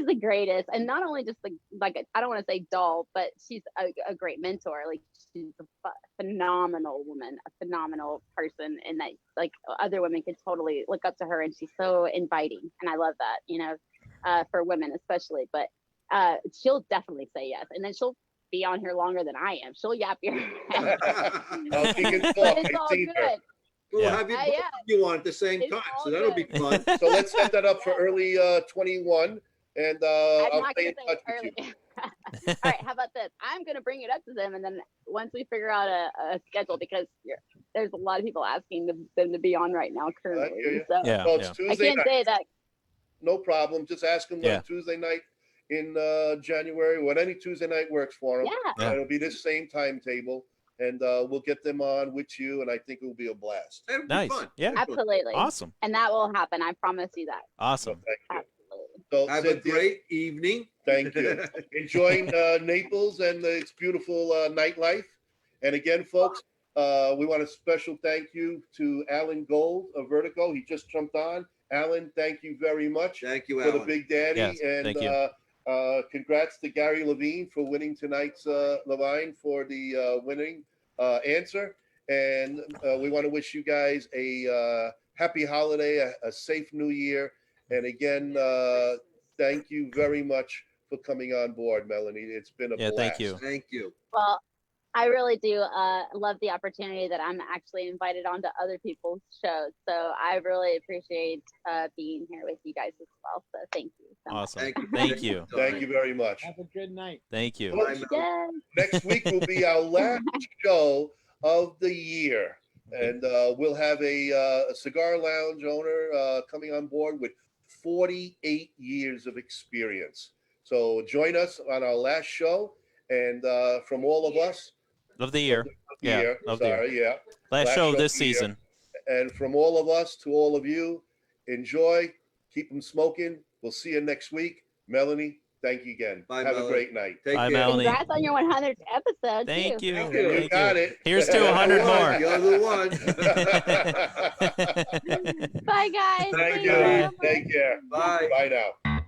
the greatest. And not only just I don't want to say doll, but she's a great mentor. Like she's a phenomenal woman, a phenomenal person, and that like other women could totally look up to her, and she's so inviting, and I love that, for women especially. But she'll definitely say yes, and then she'll be on here longer than I am. She'll yap your head. Oh, she can talk. But it's I've all seen good. her. We'll Yeah. have you, Yeah. both of you on at the same It's time, all so that'll be good. fun. So let's set that up for early 21, and I'm I'll not stay gonna in say touch with you. early. All right, how about this? I'm gonna bring it up to them, and then once we figure out a schedule, because there's a lot of people asking them to be on right now hear currently. you. So Yeah. So it's I Tuesday can't night. say that. No problem. Just ask them Yeah. Tuesday night in January. When any Tuesday night works for them. Yeah. Yeah. It'll be this same timetable, and we'll get them on with you, and I think it will be a blast. It'll be Nice. fun. Yeah. Absolutely. Awesome. And that will happen. I promise you that. Awesome. Thank you. Absolutely. So, Have a Cynthia, great evening. thank you. Enjoying Naples and its beautiful nightlife. And again, folks, we want a special thank you to Alan Gold of Vertigo. He just jumped on. Alan, thank you very much Thank you, for the Alan. Big Daddy. Yes, and thank you. Congrats to Gary Levine for winning tonight's Levine for the winning answer. And we want to wish you guys a happy holiday, a safe new year. And again, thank you very much for coming on board, Melanie. It's been a Yeah, blast. thank you. Thank you. Well, I really do love the opportunity that I'm actually invited onto other people's shows. So I really appreciate being here with you guys as well. So thank you so much. Awesome. Thank you. Thank you. Thank you very much. Have a good night. Thank you. Folks, Yay. next week will be our last show of the year. And we'll have a cigar lounge owner coming on board with 48 years of experience. So join us on our last show. And from all of us, Of the year. Yeah. year, Of the year. sorry, yeah. Last show of this the year. season. And from all of us to all of you, enjoy, keep them smoking. We'll see you next week. Melanie, thank you again. Bye, Have Melanie. a great night. Take Bye, care. Melanie. Congrats on your 100th episode. Thank too. you. Thank you. You Thank got you. it. Here's to 100 more. You're the one. Bye, guys. Thank See you. ya. Take care. Bye. Bye now.